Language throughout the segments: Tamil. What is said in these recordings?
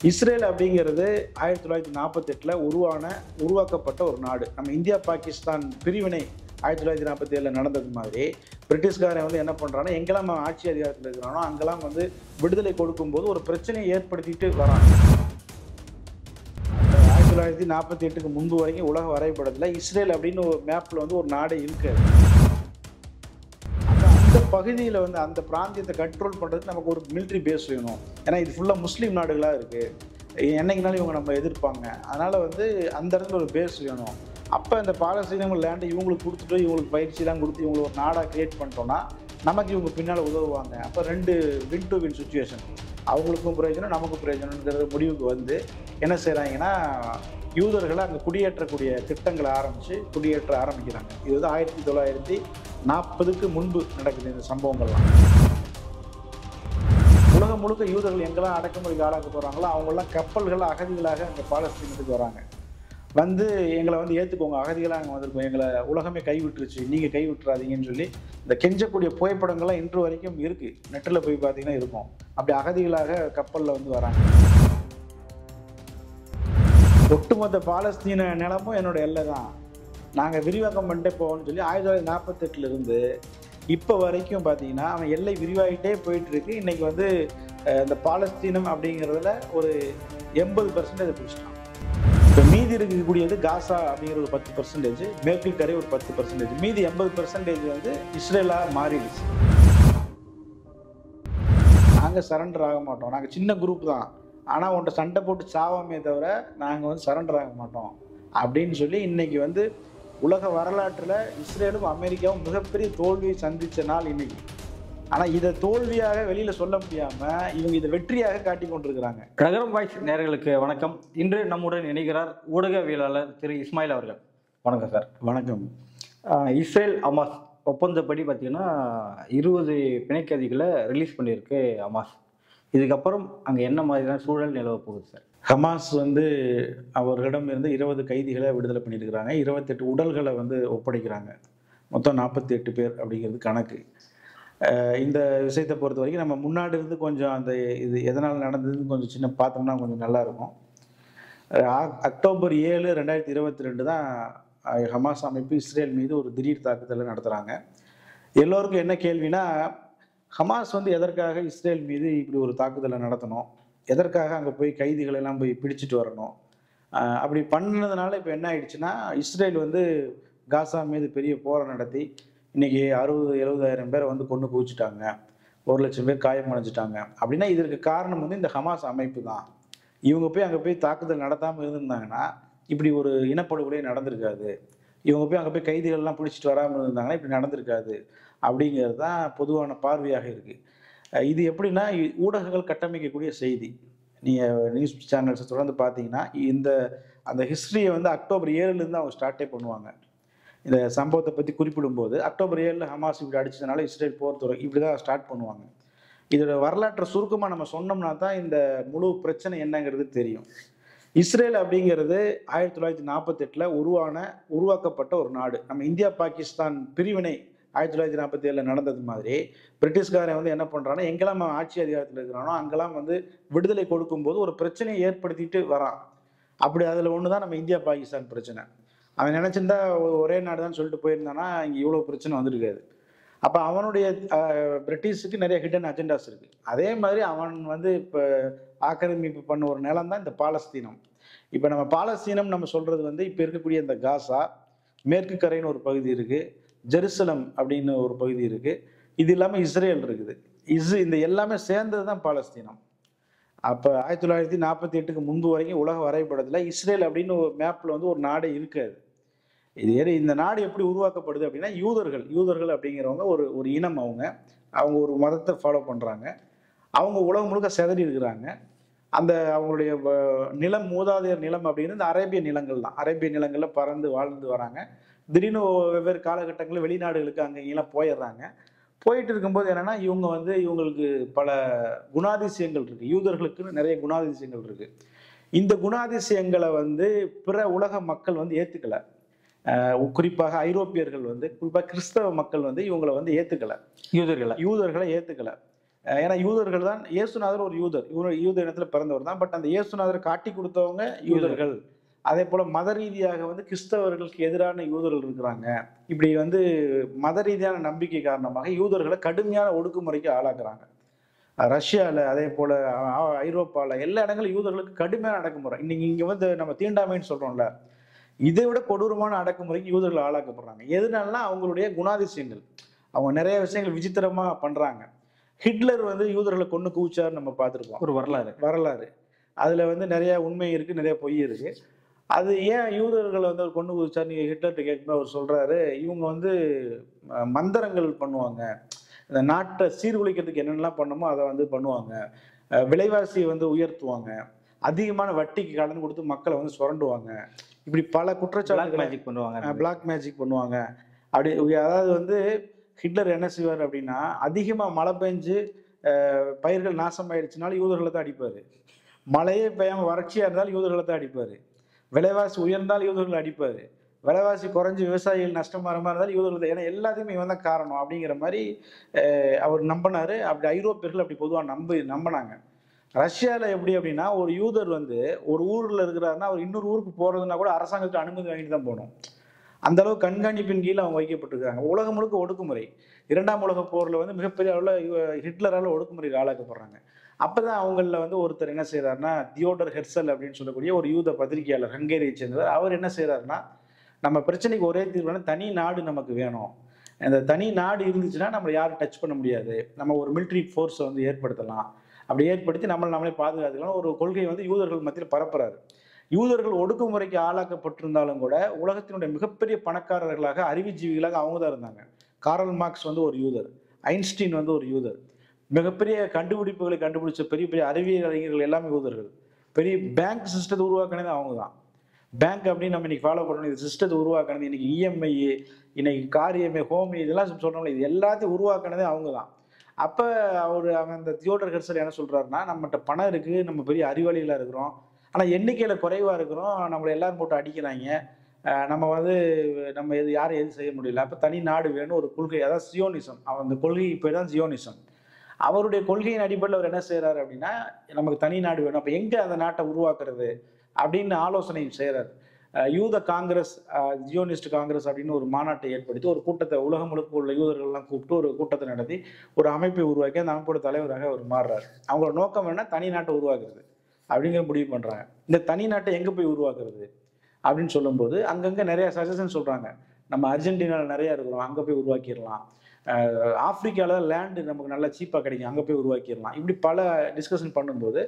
இஸ்ரேல் அப்படிங்கிறது 1948 உருவாக்கப்பட்ட ஒரு நாடு. நம்ம இந்தியா பாகிஸ்தான் பிரிவினை 1947 நடந்தது மாதிரி பிரிட்டிஷ்காரன் என்ன பண்றானோ, எங்கெல்லாம் ஆட்சி அதிகாரத்தில் இருக்கிறானோ அங்கெல்லாம் விடுதலை கொடுக்கும்போது ஒரு பிரச்சனையை ஏற்படுத்திட்டு வரான். 1948க்கு முன்பு வரைக்கும் உலக வரைபடத்தில் இஸ்ரேல் அப்படின்னு ஒரு மேப்ல ஒரு நாடு இருக்கு. அந்த பகுதியில் அந்த பிராந்தியத்தை கண்ட்ரோல் பண்ணுறதுக்கு நமக்கு ஒரு மிலிட்ரி பேஸ் வேணும். ஏன்னா இது ஃபுல்லாக முஸ்லீம் நாடுகளாக இருக்குது. என்னைக்குனாலும் இவங்க நம்ம எதிர்ப்பாங்க. அதனால் அந்த இடத்துல ஒரு பேஸ் வேணும். அப்போ இந்த பாலஸ்தீனம் லேண்டை இவங்களுக்கு கொடுத்துட்டு இவங்களுக்கு பயிற்சிலாம் கொடுத்து இவங்களை ஒரு நாடாக கிரியேட் பண்ணிட்டோம்னா நமக்கு இவங்க பின்னால் உதவுவாங்க. அப்போ ரெண்டு வின் டு வின் சுச்சுவேஷன், அவங்களுக்கும் பிரயோஜனம் நமக்கும் பிரயோஜனங்கிற முடிவுக்கு என்ன செய்கிறாங்கன்னா, யூதர்களை அங்கே குடியேற்றக்கூடிய திட்டங்களை குடியேற்ற ஆரம்பிக்கிறாங்க. இது 1940க்கு முன்பு நடக்குது இந்த சம்பவங்கள்லாம். உலகம் முழுக்க யூதர்கள் எங்கெல்லாம் அடக்குமுறைக்கு ஆளாக்க போகிறாங்களோ அவங்கெல்லாம் கப்பல்கள் அகதிகளாக அங்கே பாலஸ்தீனத்துக்கு வராங்க. எங்களை ஏற்றுக்கோங்க, அகதிகளாக அங்கே வந்திருக்கோம், எங்களை உலகமே கைவிட்டுருச்சு, நீங்கள் கைவிட்டுறாதீங்கன்னு சொல்லி இந்த கெஞ்சக்கூடிய புகைப்படங்கள்லாம் இன்று வரைக்கும் இருக்குது. நெட்டில் போய் பார்த்தீங்கன்னா இருக்கும். அப்படி அகதிகளாக கப்பலில் வராங்க. ஒட்டுமொத்த பாலஸ்தீன நிலமும் என்னோட எல்லை தான், நாங்கள் விரிவாக்கம் பண்ணிட்டே போவோம்னு சொல்லி 1948 இப்போ வரைக்கும் பார்த்தீங்கன்னா அவன் எல்லை விரிவாகிட்டே போயிட்டு இருக்கு. இன்னைக்கு இந்த பாலஸ்தீனம் அப்படிங்கிறதுல ஒரு 80% பிடிச்சிட்டான். இப்போ மீதி இருக்கக்கூடியது காசா அப்படிங்கிற ஒரு 10%, மேற்கு கரை ஒரு 10%, மீதி 80% இஸ்ரேலாக மாறிடுச்சு. நாங்கள் சரண்டர் ஆக மாட்டோம், நாங்கள் சின்ன குரூப் தான், ஆனால் உன்ட்ட சண்டை போட்டு சாவாமே தவிர நாங்கள் சரண்டர் ஆக மாட்டோம் அப்படின்னு சொல்லி இன்னைக்கு உலக வரலாற்றில் இஸ்ரேலும் அமெரிக்காவும் மிகப்பெரிய தோல்வியை சந்தித்த நாள் இன்னைக்கு. ஆனால் இதை தோல்வியாக வெளியில் சொல்ல முடியாமல் இவங்க இதை வெற்றியாக காட்டி கொண்டிருக்கிறாங்க. நகரம் வாய்ஸ் நேயர்களுக்கு வணக்கம். இன்று நம்முடன் இணைகிறார் ஊடகவியலாளர் திரு இஸ்மாயில் அவர்கள். வணக்கம் சார். வணக்கம். இஸ்ரேல் ஹமாஸ் ஒப்பந்தப்படி பார்த்தீங்கன்னா 20 பிணைக்கைதிகளை ரிலீஸ் பண்ணியிருக்கு ஹமாஸ். இதுக்கப்புறம் அங்கே என்ன மாதிரியான சூழல் நிலவ போகுது சார்? ஹமாஸ் அவர்களிடம் இருந்து 20 கைதிகளை விடுதலை பண்ணியிருக்கிறாங்க. 28 உடல்களை ஒப்படைக்கிறாங்க. மொத்தம் 48 பேர் அப்படிங்கிறது கணக்கு. இந்த விஷயத்தை பொறுத்த வரைக்கும் நம்ம முன்னாடி இருந்து கொஞ்சம் இது எதனால் நடந்ததுன்னு கொஞ்சம் சின்ன பார்த்தோம்னா கொஞ்சம் நல்லாயிருக்கும். அக்டோபர் 7, 2022 தான் ஹமாஸ் அமைப்பு இஸ்ரேல் மீது ஒரு திடீர் தாக்குதலை நடத்துகிறாங்க. எல்லோருக்கும் என்ன கேள்வினா, ஹமாஸ் எதற்காக இஸ்ரேல் மீது இப்படி ஒரு தாக்குதலை நடத்தணும், எதற்காக அங்கே போய் கைதிகளை எல்லாம் போய் பிடிச்சிட்டு வரணும், அப்படி பண்ணதுனால இப்போ என்ன ஆயிடுச்சுன்னா, இஸ்ரேல் காசா மீது பெரிய போரை நடத்தி இன்னைக்கு 60,000-70,000 பேரை கொண்டு குவிச்சிட்டாங்க, 1,00,000 பேர் காயமடைஞ்சிட்டாங்க. அப்படின்னா இதற்கு காரணம் இந்த ஹமாஸ் அமைப்பு தான். இவங்க போய் அங்கே போய் தாக்குதல் நடத்தாமல் இருந்திருந்தாங்கன்னா இப்படி ஒரு இனப்படுகொலை நடந்திருக்காது. இவங்க போய் அங்கே போய் கைதிகள்லாம் பிடிச்சிட்டு வராமல் இருந்தாங்கன்னா இப்படி நடந்திருக்காது அப்படிங்கிறது தான் பொதுவான பார்வையாக இருக்குது. இது எப்படின்னா, ஊடகங்கள் கட்டமைக்கக்கூடிய செய்தி. நீங்கள் நியூஸ் சேனல்ஸை தொடர்ந்து பார்த்தீங்கன்னா அந்த ஹிஸ்ட்ரியை அக்டோபர் 7லேருந்து அவங்க ஸ்டார்ட்டே பண்ணுவாங்க. இந்த சம்பவத்தை பற்றி குறிப்பிடும்போது அக்டோபர் 7 ஹமாஸ் இப்படி அடிச்சதுனால இஸ்ரேல் போர் தொடங்கி இப்படி தான் ஸ்டார்ட் பண்ணுவாங்க. இதோட வரலாற்றை சுருக்கமாக நம்ம சொன்னோம்னா தான் இந்த முழு பிரச்சனை என்னங்கிறது தெரியும். இஸ்ரேல் அப்படிங்கிறது 1948 உருவாக்கப்பட்ட ஒரு நாடு. நம்ம இந்தியா பாகிஸ்தான் பிரிவினை 1947 நடந்தது மாதிரி பிரிட்டிஷ்காரன் என்ன பண்றானோ, எங்கெல்லாம் ஆட்சி அதிகாரத்தில் இருக்கிறானோ அங்கெல்லாம் விடுதலை கொடுக்கும்போது ஒரு பிரச்சனையை ஏற்படுத்திட்டு வரான். அப்படி அதில் ஒன்று தான் நம்ம இந்தியா பாகிஸ்தான் பிரச்சனை. அவன் நினைச்சிருந்தா ஒரே நாடு தான் சொல்லிட்டு போயிருந்தானா இங்கே இவ்வளோ பிரச்சனை வந்திருக்காது. அப்போ அவனுடைய பிரிட்டிஷுக்கு நிறைய ஹிடன் அஜெண்டாஸ் இருக்குது. அதே மாதிரி அவன் இப்போ ஆக்கிரமிப்பு பண்ண ஒரு நிலம் தான் இந்த பாலஸ்தீனம். இப்போ நம்ம பாலஸ்தீனம் நம்ம சொல்கிறது இப்போ இருக்கக்கூடிய இந்த காசா, மேற்கு கரைன்னு ஒரு பகுதி இருக்குது, ஜெருசலம் அப்படின்னு ஒரு பகுதி இருக்குது, இது இல்லாமல் இஸ்ரேல் இருக்குது. இந்த எல்லாமே சேர்ந்தது தான் பாலஸ்தீனம். அப்போ 1948க்கு முன்பு வரைக்கும் உலக வரைபடத்தில் இஸ்ரேல் அப்படின்னு ஒரு மேப்பில் ஒரு நாடே இருக்காது. இந்த நாடு எப்படி உருவாக்கப்படுது அப்படின்னா, யூதர்கள் அப்படிங்கிறவங்க ஒரு இனம். அவங்க ஒரு மதத்தை ஃபாலோ பண்ணுறாங்க. அவங்க உலகம் முழுக்க சிதறி இருக்கிறாங்க. அவங்களுடைய நிலம், மூதாதையர் நிலம் அப்படிங்கிறது இந்த அரேபிய நிலங்கள் தான். அரேபிய நிலங்களில் பறந்து வாழ்ந்து வராங்க. திடீர்னு வெவ்வேறு காலகட்டங்களில் வெளிநாடுகளுக்கு அங்கெல்லாம் போயிடுறாங்க. போயிட்டு இருக்கும்போது என்னன்னா, இவங்களுக்கு பல குணாதிசயங்கள் இருக்கு. யூதர்களுக்குன்னு நிறைய குணாதிசயங்கள் இருக்கு. இந்த குணாதிசயங்களை பிற உலக மக்கள் ஏற்றுக்கல. குறிப்பாக ஐரோப்பியர்கள் குறிப்பாக கிறிஸ்தவ மக்கள் இவங்களை ஏற்றுக்கல, யூதர்களை ஏற்றுக்கல. ஏன்னா யூதர்கள் தான், இயேசுநாதர் ஒரு யூதர், இவர் யூத இனத்துல பிறந்தவர் தான். பட் அந்த இயேசுநாதரை காட்டி கொடுத்தவங்க யூதர்கள். அதே போல மத ரீதியாக வந்து கிறிஸ்தவர்களுக்கு எதிரான யூதர்கள் இருக்கிறாங்க. இப்படி வந்து மத ரீதியான நம்பிக்கை காரணமாக யூதர்களை கடுமையான ஒடுக்குமுறைக்கு ஆளாக்குறாங்க. ரஷ்யால, அதே போல ஐரோப்பால எல்லா இடங்களும் யூதர்களுக்கு கடுமையான அடக்குமுறை. இன்னைக்கு இங்க வந்து நம்ம தீண்டாமைன்னு சொல்றோம்ல, இதை விட கொடூரமான அடக்குமுறைக்கு யூதர்கள் ஆளாக்கப்படுறாங்க. எதனாலனா அவங்களுடைய குணாதிசயங்கள். அவங்க நிறைய விஷயங்கள் விசித்திரமா பண்றாங்க. ஹிட்லர் வந்து யூதர்களை கொன்னு குவிச்சாருன்னு நம்ம பார்த்திருக்கோம். ஒரு வரலாறு. வரலாறு. அதுல வந்து நிறைய உண்மை இருக்கு, நிறைய பொய் இருக்கு. அது ஏன் யூதர்களை வந்து அவர் கொண்டு குவிச்சார் நீங்க ஹிட்லர்ட்ட கேட்கும்போது அவர் சொல்றாரு, இவங்க வந்து மந்திரங்கள் பண்ணுவாங்க. இந்த நாட்டை சீர்குலைக்கிறதுக்கு என்னென்னலாம் பண்ணுமோ அதை வந்து பண்ணுவாங்க. விலைவாசியை வந்து உயர்த்துவாங்க. அதிகமான வட்டிக்கு கடன் கொடுத்து மக்களை வந்து சுரண்டுவாங்க. இப்படி பல பிளாக் குற்றச்சாட்டுகளை மேஜிக் பண்ணுவாங்க. பிளாக் மேஜிக் பண்ணுவாங்க. அப்படி அதாவது வந்து ஹிட்லர் என்ன செய்வார் அப்படின்னா, அதிகமா மழை பெஞ்சு பயிர்கள் நாசமாயிடுச்சுனாலும் யூதர்களை தான் அடிப்பாரு. மழையே பெய்யாம வறட்சியா இருந்தாலும் யூதர்களை தான் அடிப்பாரு. விலைவாசி உயர்ந்தால் யூதர்களை அடிப்பாரு. விலைவாசி குறைஞ்சு விவசாயிகள் நஷ்டமாற மாதிரி இருந்தாலும் யூதர்கள் தான். ஏன்னா எல்லாத்தையுமே இவன் தான் காரணம் அப்படிங்கிற மாதிரி அவர் நம்பினாரு. அப்படி ஐரோப்பியர்கள் அப்படி பொதுவாக நம்பினாங்க. ரஷ்யால எப்படி அப்படின்னா, ஒரு யூதர் வந்து ஒரு ஊர்ல இருக்கிறாருன்னா அவர் இன்னொரு ஊருக்கு போறதுன்னா கூட அரசாங்கத்துக்கு அனுமதி வாங்கிட்டு தான் போகணும். அந்த அளவு கண்காணிப்பின் கீழ் அவங்க வைக்கப்பட்டிருக்காங்க. உலகம் முழுக்க ஒடுக்குமுறை. 2ஆம் உலகப் போர்ல வந்து மிகப்பெரிய அளவுல ஹிட்லரால ஒடுக்குமுறைக்கு ஆளாக்கப்படுறாங்க. அப்பதான் அவங்கள வந்து ஒருத்தர் என்ன செய்யறாருன்னா, தியோடர் ஹெர்சல் அப்படின்னு சொல்லக்கூடிய ஒரு யூத பத்திரிகையாளர், ஹங்கேரியை சேர்ந்தவர். அவர் என்ன செய்யறாருன்னா, நம்ம பிரச்சனைக்கு ஒரே தீர்வான தனி நாடு நமக்கு வேணும். அந்த தனி நாடு இருந்துச்சுன்னா நம்மளை யாரும் டச் பண்ண முடியாது. நம்ம ஒரு மிலிட்டரி ஃபோர்ஸை வந்து ஏற்படுத்தலாம். அப்படி ஏற்படுத்தி நம்மளே பாதுகாத்துக்கலாம் ஒரு கொள்கையை வந்து யூதர்கள் மத்தியில் பரப்புறாரு. யூதர்கள் ஒடுக்குமுறைக்கு ஆளாக்கப்பட்டிருந்தாலும் கூட உலகத்தினுடைய மிகப்பெரிய பணக்காரர்களாக, அறிவுஜீவிகளாக அவங்க தான் இருந்தாங்க. காரல் மார்க்ஸ் வந்து ஒரு யூதர். ஐன்ஸ்டீன் வந்து ஒரு யூதர். மிகப்பெரிய கண்டுபிடிப்புகளை கண்டுபிடிச்ச பெரிய பெரிய அறிவியல் அறிஞர்கள் எல்லாமே யூதர்கள். பெரிய பேங்க் சிஸ்டத்தை உருவாக்கினது அவங்க தான். பேங்க் அப்படின்னு நம்ம இன்னைக்கு ஃபாலோ பண்ணணும், இந்த சிஸ்டத்தை உருவாக்கினது, இன்னைக்கு இஎம்ஐ, இன்னைக்கு காரியமே, ஹோம், இதெல்லாம் சொல்றோம்ல, இது எல்லாத்தையும் உருவாக்கினதே அவங்க தான். அப்ப அவன் அந்த தியோடர் ஹெர்சல் என்ன சொல்றாருன்னா, நம்மகிட்ட பணம் இருக்கு, நம்ம பெரிய அறிவாளிகளா இருக்கிறோம், ஆனா எண்ணிக்கையில குறைவா இருக்கிறோம், நம்மளை எல்லாரும் போட்டு அடிக்கிறாங்க, நம்ம வந்து நம்ம யாரும் எதுவும் செய்ய முடியல. அப்ப தனி நாடு வேணும் ஒரு கொள்கை, அதாவது சியோனிசம். அவன் அந்த கொள்கை பேர் தான் சியோனிசம். அவருடைய கொள்கையின் அடிப்படையில் அவர் என்ன செய்யறாரு அப்படின்னா, நமக்கு தனி நாடு வேணும், அப்ப எங்க அந்த நாட்டை உருவாக்குறது அப்படின்னு ஆலோசனை செய்யறாரு. யூத காங்கிரஸ், ஜியோனிஸ்ட் காங்கிரஸ் அப்படின்னு ஒரு மாநாட்டை ஏற்படுத்தி ஒரு கூட்டத்தை, உலகம் முழுக்க உள்ள யூதர்கள் எல்லாம் கூப்பிட்டு ஒரு கூட்டத்தை நடத்தி ஒரு அமைப்பை உருவாக்கி அந்த அமைப்போட தலைவராக அவர் மாறுறாரு. அவங்களோட நோக்கம் என்ன, தனி நாட்டை உருவாக்குறது அப்படிங்கிற முடிவு பண்றாங்க. இந்த தனி நாட்டை எங்க போய் உருவாக்குறது அப்படின்னு சொல்லும்போது அங்கங்க நிறைய சஜஷன் சொல்றாங்க. நம்ம அர்ஜென்டினால நிறைய இருக்கிறோம், அங்க போய் உருவாக்கிடலாம். ஆப்பிரிக்கால லேண்டு நமக்கு நல்லா சீப்பா கிடைக்கும், அங்க போய் உருவாக்கிடலாம். இப்படி பல டிஸ்கஷன் பண்ணும்போது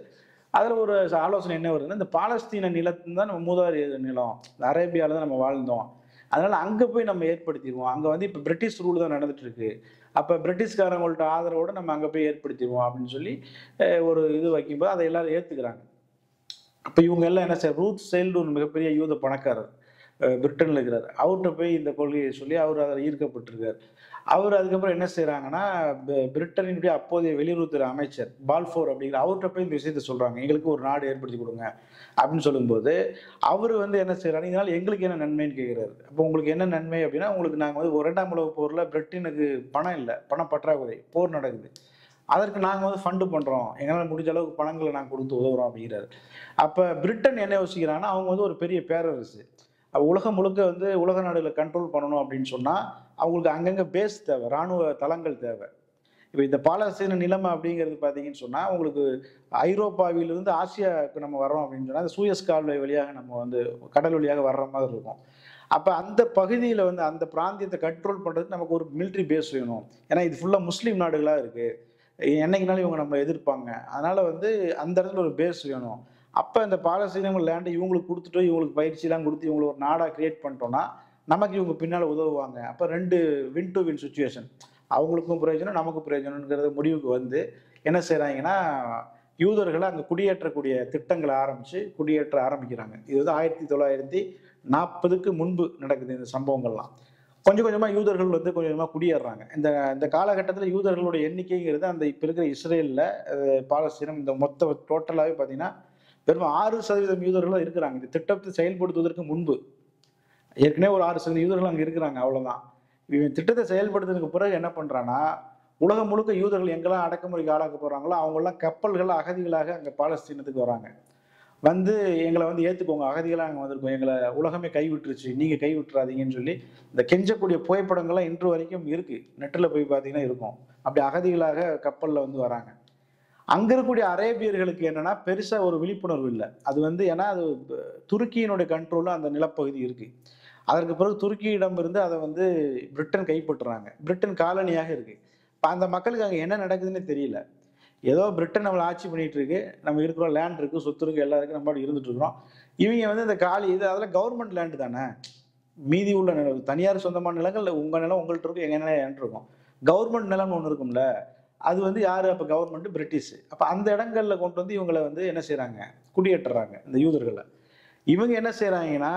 அதுல ஒரு ஆலோசனை என்ன வருதுன்னா, இந்த பாலஸ்தீன நிலத்துல தான் நம்ம மூதாதைய நிலம், அரேபியால தான் நம்ம வாழ்ந்தோம், அதனால அங்க போய் நம்ம ஏற்படுத்திடுவோம். அங்க வந்து இப்ப பிரிட்டிஷ் ரூல் தான் நடந்துட்டு இருக்கு, அப்ப பிரிட்டிஷ்காரங்கள்ட்ட ஆதரவோட நம்ம அங்க போய் ஏற்படுத்திடுவோம் அப்படின்னு சொல்லி ஒரு இது வைக்கும்போது அதை எல்லாரும் ஏத்துக்கிறாங்க. அப்ப இவங்க எல்லாம் என்ன செய்ய, ரூத் செயல்டூன் மிகப்பெரிய யூத பணக்காரர், பிரிட்டன்ல இருக்கிறார், அவர்கிட்ட போய் இந்த கொள்கையை சொல்லி அவர் அதில் ஈர்க்கப்பட்டிருக்கார். அவர் அதுக்கப்புறம் என்ன செய்யறாங்கன்னா, பிரிட்டனினுடைய அப்போதைய வெளியுறவுத்துறை அமைச்சர் பால்ஃபோர் அப்படிங்கிற அவர்கிட்ட போய் இந்த விஷயத்த சொல்றாங்க, எங்களுக்கு ஒரு நாடு ஏற்படுத்தி கொடுங்க அப்படின்னு சொல்லும்போது அவர் வந்து என்ன செய்யறாரு, இதனால எங்களுக்கு என்ன நன்மைன்னு கேட்கிறாரு. அப்போ உங்களுக்கு என்ன நன்மை அப்படின்னா, உங்களுக்கு நாங்கள் வந்து 2ஆம் உலக போர்ல பிரிட்டனுக்கு பணம் இல்லை, பண பற்றாக்குறை, போர் நடக்குது, அதற்கு நாங்கள் வந்து ஃபண்டு பண்றோம், எங்களால் முடிஞ்ச அளவுக்கு பணங்களை நாங்கள் கொடுத்து உதவுறோம் அப்படிங்கிறாரு. அப்ப பிரிட்டன் என்ன யோசிக்கிறாங்கன்னா, அவங்க வந்து ஒரு பெரிய பேரரசு, உலகம் முழுக்க வந்து உலக நாடுகளை கண்ட்ரோல் பண்ணணும் அப்படின்னு சொன்னா அவங்களுக்கு அங்கங்க பேஸ் தேவை, ராணுவ தளங்கள் தேவை. இப்போ இந்த பாலஸ்தீன நிலைமை அப்படிங்கிறது பார்த்தீங்கன்னு சொன்னா, உங்களுக்கு ஐரோப்பாவிலிருந்து ஆசியாவுக்கு நம்ம வர்றோம் அப்படின்னு சொன்னா அந்த சூயஸ் கால்வாய் வழியாக நம்ம வந்து கடல் வழியாக வர்ற மாதிரி இருக்கும். அப்ப அந்த பகுதியில வந்து அந்த பிராந்தியத்தை கண்ட்ரோல் பண்றதுக்கு நமக்கு ஒரு மிலிட்ரி பேஸ் வேணும். ஏன்னா இது ஃபுல்லா முஸ்லீம் நாடுகளா இருக்கு, என்னைக்குனாலும் இவங்க நம்ம எதிர்ப்பாங்க, அதனால வந்து அந்த இடத்துல ஒரு பேஸ் வேணும். அப்ப இந்த பாலஸ்தீனங்கள் லேண்டை இவங்களுக்கு கொடுத்துட்டு இவங்களுக்கு பயிற்சியெல்லாம் கொடுத்து இவங்களை ஒரு நாடா கிரியேட் பண்ணிட்டோம்னா நமக்கு இவங்க பின்னால உதவுவாங்க. அப்ப 2 வின் டு வின் சுச்சுவேஷன், அவங்களுக்கும் பிரயோஜனம் நமக்கும் பிரயோஜனம்ங்கிறது முடிவுக்கு வந்து என்ன செய்யறாங்கன்னா, யூதர்களை அங்க குடியேற்றக்கூடிய திட்டங்களை குடியேற்ற ஆரம்பிக்கிறாங்க. இது வந்து 1940க்கு முன்பு நடக்குது இந்த சம்பவங்கள்லாம். கொஞ்சம் கொஞ்சமா யூதர்கள் வந்து கொஞ்சம் கொஞ்சமா குடியேறாங்க. இந்த இந்த காலகட்டத்தில் யூதர்களுடைய எண்ணிக்கைங்கிறது அந்த இப்ப இருக்கிற இஸ்ரேல்ல, பாலஸ்தீனம், இந்த மொத்த டோட்டலாவே பாத்தீங்கன்னா வெறும் 6% யூதர்கள் இருக்கிறாங்க. இந்த திட்டத்தை செயல்படுத்துவதற்கு முன்பு ஏற்கனவே ஒரு 6% யூதர்கள் அங்க இருக்கிறாங்க, அவ்வளவுதான். இவன் திட்டத்தை செயல்படுத்துறதுக்கு பிறகு என்ன பண்றான்னா, உலகம் முழுக்க யூதர்கள் எங்கெல்லாம் அடக்குமுறைக்கு ஆளாக்க போகிறாங்களோ அவங்கெல்லாம் கப்பல்கள் அகதிகளாக அங்கே பாலஸ்தீனத்துக்கு வராங்க. வந்து எங்களை வந்து ஏற்றுக்கோங்க, அகதிகளாக அங்கே வந்திருக்கோம், எங்களை உலகமே கைவிட்டுருச்சு, நீங்கள் கைவிட்டுறாதீங்கன்னு சொல்லி இந்த கெஞ்சக்கூடிய புகைப்படங்கள்லாம் இன்று வரைக்கும் இருக்குது. நெட்டில் போய் பார்த்தீங்கன்னா இருக்கும். அப்படி அகதிகளாக கப்பலில் வந்து வராங்க. அங்கே இருக்கக்கூடிய அரேபியர்களுக்கு என்னன்னா பெருசாக ஒரு விழிப்புணர்வு இல்லை. அது வந்து ஏன்னா அது துருக்கியினுடைய கண்ட்ரோலில் அந்த நிலப்பகுதி இருக்குது. அதற்கு பிறகு துருக்கியிடம் இருந்து அதை வந்து பிரிட்டன் கைப்பற்றுறாங்க. பிரிட்டன் காலனியாக இருக்குது. இப்போ அந்த மக்களுக்கு அங்கே என்ன நடக்குதுன்னு தெரியல. ஏதோ பிரிட்டன் நம்மளை ஆட்சி பண்ணிட்டு இருக்கு, நம்ம இருக்கிறோம், லேண்ட் இருக்குது, சொத்து இருக்குது, எல்லாம் இருக்குது, நம்ம இருந்துட்டு இருக்கிறோம். இவங்க வந்து இந்த காலி இது அதெல்லாம் கவர்மெண்ட் லேண்டு தானே. மீதி உள்ள நிலம் தனியார் சொந்தமான நிலங்கள் உங்கள் நிலம் உங்கள்கிட்ட இருக்கும், எங்கள் நிலம் என்கிட்ட இருக்கும். கவர்மெண்ட் நிலம்னு ஒன்று இருக்கும்ல, அது வந்து யார் அப்போ கவர்மெண்ட் பிரிட்டிஷ். அப்போ அந்த இடங்கள்ல கொண்டு வந்து இவங்களை வந்து என்ன செய்கிறாங்க, குடியேற்றுறாங்க இந்த யூதர்களை. இவங்க என்ன செய்கிறாங்கன்னா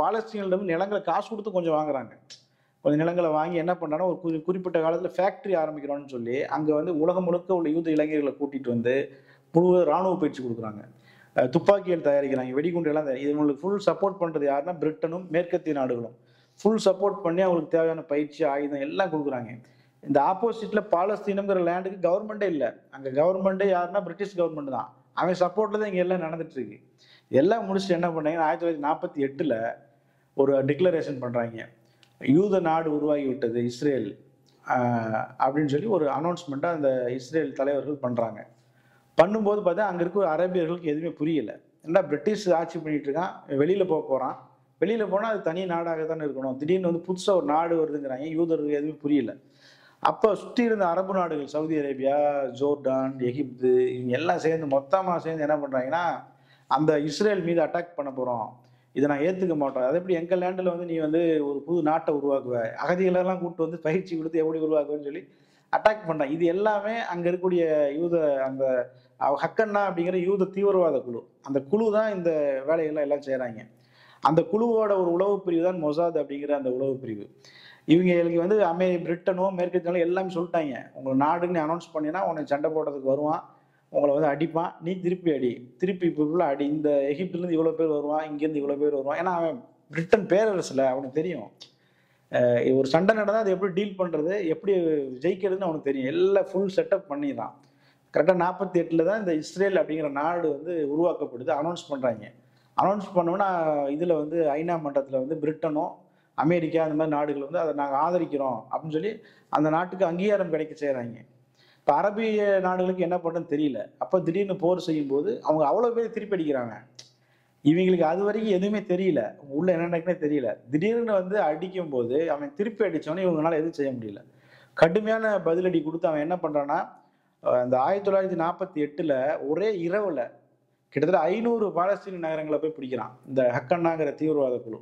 பாலஸ்தீனிடம் நிலங்களை காசு கொடுத்து கொஞ்சம் வாங்குறாங்க. கொஞ்சம் நிலங்களை வாங்கி என்ன பண்ணுறாங்கன்னா ஒரு குறிப்பிட்ட காலத்தில் ஃபேக்ட்ரி ஆரம்பிக்கிறோன்னு சொல்லி அங்கே வந்து உலகம் முழுக்க உள்ள யூத இளைஞர்களை கூட்டிகிட்டு வந்து முழு இராணுவ பயிற்சி கொடுக்குறாங்க. துப்பாக்கிகள் தயாரிக்கிறாங்க, வெடிகுண்டு எல்லாம் இவங்களுக்கு ஃபுல் சப்போர்ட் பண்ணுறது யாருன்னா பிரிட்டனும் மேற்கத்திய நாடுகளும் ஃபுல் சப்போர்ட் பண்ணி அவங்களுக்கு தேவையான பயிற்சி ஆயுதம் எல்லாம் கொடுக்குறாங்க. இந்த ஆப்போசிட்ல பாலஸ்தீனம்ங்கிற லேண்டுக்கு கவர்மெண்டே இல்லை. அங்கே கவர்மெண்ட்டே யாருன்னா பிரிட்டிஷ் கவர்மெண்ட் தான். அவன் சப்போர்ட்ல தான் இங்கே எல்லாம் நடந்துட்டு இருக்கு. எல்லாம் முடிச்சுட்டு என்ன பண்ணாங்க, 1948 ஒரு டிக்ளரேஷன் பண்ணுறாங்க. யூத நாடு உருவாகி விட்டது இஸ்ரேல் அப்படின்னு சொல்லி ஒரு அனௌன்ஸ்மெண்ட்டாக அந்த இஸ்ரேல் தலைவர்கள் பண்ணுறாங்க. பண்ணும்போது பார்த்தா அங்கே இருக்க அரேபியர்களுக்கு எதுவுமே புரியலை. ஏன்னா பிரிட்டிஷ் ஆட்சி பண்ணிட்டு இருக்கான், வெளியில் போகிறான், வெளியில் போனால் அது தனி நாடாக தானே இருக்கணும், திடீர்னு வந்து புதுசாக ஒரு நாடு வருதுங்கிறாங்க. யூதர்களுக்கு எதுவுமே புரியல. அப்போ சுற்றி இருந்த அரபு நாடுகள், சவுதி அரேபியா, ஜோர்டான், எகிப்து, இவங்க எல்லாம் சேர்ந்து மொத்தமாக சேர்ந்து என்ன பண்ணுறாங்கன்னா அந்த இஸ்ரேல் மீது அட்டாக் பண்ண போகிறோம், இதை நான் ஏற்றுக்க மாட்டோம், அது எப்படி எங்கள் லேண்டில் வந்து நீ வந்து ஒரு புது நாட்டை உருவாக்குவ, அகதிகளெல்லாம் கூப்பிட்டு வந்து பயிற்சி கொடுத்து எப்படி உருவாக்குவேன்னு சொல்லி அட்டாக் பண்ணான். இது எல்லாமே அங்கே இருக்கக்கூடிய யூத அந்த ஹக்கன்னா அப்படிங்கிற யூத தீவிரவாத குழு, அந்த குழு தான் இந்த வேலைகள்லாம் எல்லாம் செய்கிறாங்க. அந்த குழுவோட ஒரு உளவு பிரிவு தான் மொசாத் அப்படிங்கிற அந்த உளவு பிரிவு. இவங்களுக்கு வந்து பிரிட்டனோ மேற்கத்தினாலும் எல்லாமே சொல்லிட்டாங்க, உங்களை நாடுன்னு அனௌன்ஸ் பண்ணினா உனக்கு சண்டை போடுறதுக்கு வருவான், உங்களை வந்து அடிப்பான், நீ திருப்பி அடி, திருப்பி இப்போ அடி, இந்த எகிப்துலேருந்து இவ்வளோ பேர் வருவான், இங்கேருந்து இவ்வளோ பேர் வருவான். ஏன்னா அவன் பிரிட்டன் பேரரசில் அவனுக்கு தெரியும் ஒரு சண்டை நடந்தால் அதை எப்படி டீல் பண்ணுறது, எப்படி ஜெயிக்கிறதுன்னு அவனுக்கு தெரியும். எல்லாம் ஃபுல் செட்டப் பண்ணிடுறான். கரெக்டாக 48 தான் இந்த இஸ்ரேல் அப்படிங்கிற நாடு வந்து உருவாக்கப்படுது, அனௌன்ஸ் பண்ணுறாங்க. அனௌன்ஸ் பண்ணோன்னா இதில் வந்து ஐநா மன்றத்தில் வந்து பிரிட்டனோ அமெரிக்கா அந்த மாதிரி நாடுகள் வந்து அதை நாங்கள் ஆதரிக்கிறோம் அப்படின்னு சொல்லி அந்த நாட்டுக்கு அங்கீகாரம் கிடைக்க செய்கிறாங்க. இப்போ அரபிய நாடுகளுக்கு என்ன பண்ணுறதுன்னு தெரியல. அப்போ திடீர்னு போர் செய்யும் போது அவங்க அவ்வளோ பேர் திருப்பி அடிக்கிறாங்க. இவங்களுக்கு அது வரைக்கும் எதுவுமே தெரியல, உள்ள என்ன நடக்குன்னே தெரியல. திடீர்னு வந்து அடிக்கும் போது அவன் திருப்பி அடித்தவொடனே இவங்களால எதுவும் செய்ய முடியல. கடுமையான பதிலடி கொடுத்து அவன் என்ன பண்ணுறான்னா அந்த 1948 ஒரே இரவில் கிட்டத்தட்ட 500 பாலஸ்தீன நகரங்களை போய் பிடிக்கிறான் இந்த ஹக்கன்னாங்கிற தீவிரவாத குழு.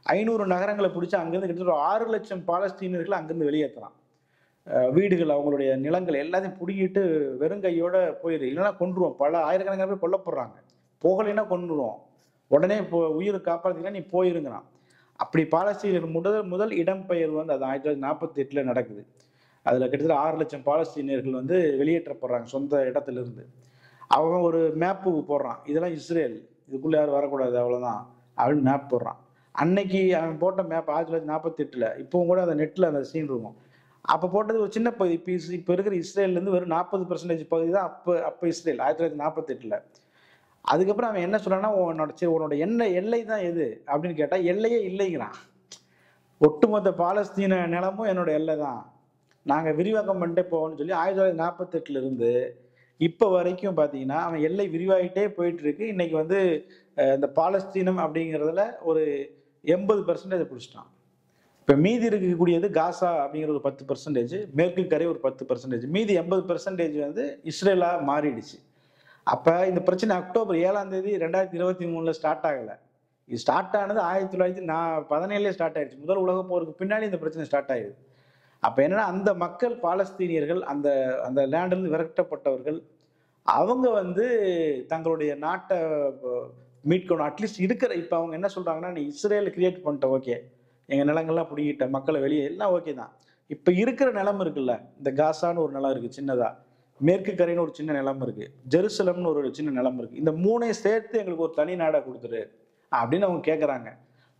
500 நகரங்களை பிடிச்சி அங்கேருந்து கிட்டத்தட்ட 6 லட்சம் பாலஸ்தீனர்களை அங்கேருந்து வெளியேற்றுறான். வீடுகள், அவங்களுடைய நிலங்கள் எல்லாத்தையும் பிடிக்கிட்டு வெறுங்கையோட போயிரு, இல்லைன்னா கொண்டுருவோம். பல ஆயிரக்கணக்கான பேர் கொல்லப்படுறாங்க. போகலைன்னா கொண்டுருவோம், உடனே உயிரை காப்பாற்றினா நீ போயிருங்கிறான். அப்படி பாலஸ்தீனர் முதல் இடம்பெயர்வு வந்து அது 1948 நடக்குது. அதில் கிட்டத்தட்ட 6 லட்சம் பாலஸ்தீனியர்கள் வந்து வெளியேற்றப்படுறாங்க சொந்த இடத்துலேருந்து. அவன் ஒரு மேப்பு போடுறான், இதெல்லாம் இஸ்ரேல், இதுக்குள்ளே யாரும் வரக்கூடாது அவ்வளோதான் அப்படின்னு மேப் போடுறான். அன்னைக்கு அவன் போட்ட மேப் 1948 இப்போவும் கூட அந்த நெட்டில் அந்த சீன் இருக்கும். அப்போ போட்டது ஒரு சின்ன பகுதி. இப்போ இருக்கிற இஸ்ரேல்லேருந்து வெறும் 40% பகுதி தான் அப்போ இஸ்ரேல் 1948. அதுக்கப்புறம் அவன் என்ன சொல்றான்னா உன்னோட எல்லை தான் எது அப்படின்னு கேட்டால் எல்லையே இல்லைங்கிறான். ஒட்டுமொத்த பாலஸ்தீன நிலமும் என்னோட எல்லை தான், நாங்கள் விரிவாக்கம் பண்ணிட்டே போவோம்னு சொல்லி 1948 இப்போ வரைக்கும் பார்த்தீங்கன்னா அவன் எல்லை விரிவாகிட்டே போயிட்டு இருக்கு. இன்னைக்கு வந்து இந்த பாலஸ்தீனம் அப்படிங்கிறதுல ஒரு 80% பிடிச்சிட்டான். இப்போ மீதி இருக்கக்கூடியது காசா அப்படிங்கிற ஒரு 10%, மேற்கு கரை ஒரு 10%, மீதி 80% வந்து இஸ்ரேலாக மாறிடுச்சு. அப்போ இந்த பிரச்சனை அக்டோபர் 7 2023 ஸ்டார்ட் ஆகலை. இது ஸ்டார்ட் ஆனது 1917 ஸ்டார்ட் ஆயிடுச்சு. முதல் உலக போருக்கு பின்னாடி இந்த பிரச்சனை ஸ்டார்ட் ஆயிடுது. அப்போ என்னன்னா அந்த மக்கள் பாலஸ்தீனியர்கள் அந்த அந்த லேண்டிலிருந்து விரட்டப்பட்டவர்கள் அவங்க வந்து தங்களுடைய நாட்டை மீட்கணும். அட்லீஸ்ட் இருக்கிற இப்போ அவங்க என்ன சொல்றாங்கன்னா, நீ இஸ்ரேல் கிரியேட் பண்ணிட்ட, ஓகே, எங்கள் நிலங்கள்லாம் பிடிக்கிட்ட, மக்களை வெளியே எல்லாம் ஓகே தான். இப்போ இருக்கிற நிலம் இருக்குல்ல, இந்த காசான்னு ஒரு நிலம் இருக்குது சின்னதாக, மேற்கு கரைன்னு ஒரு சின்ன நிலம் இருக்குது, ஜெருசலம்னு ஒரு சின்ன நிலம் இருக்குது, இந்த மூணையும் சேர்த்து எங்களுக்கு ஒரு தனி நாடாக கொடுத்துரு அப்படின்னு அவங்க கேட்குறாங்க.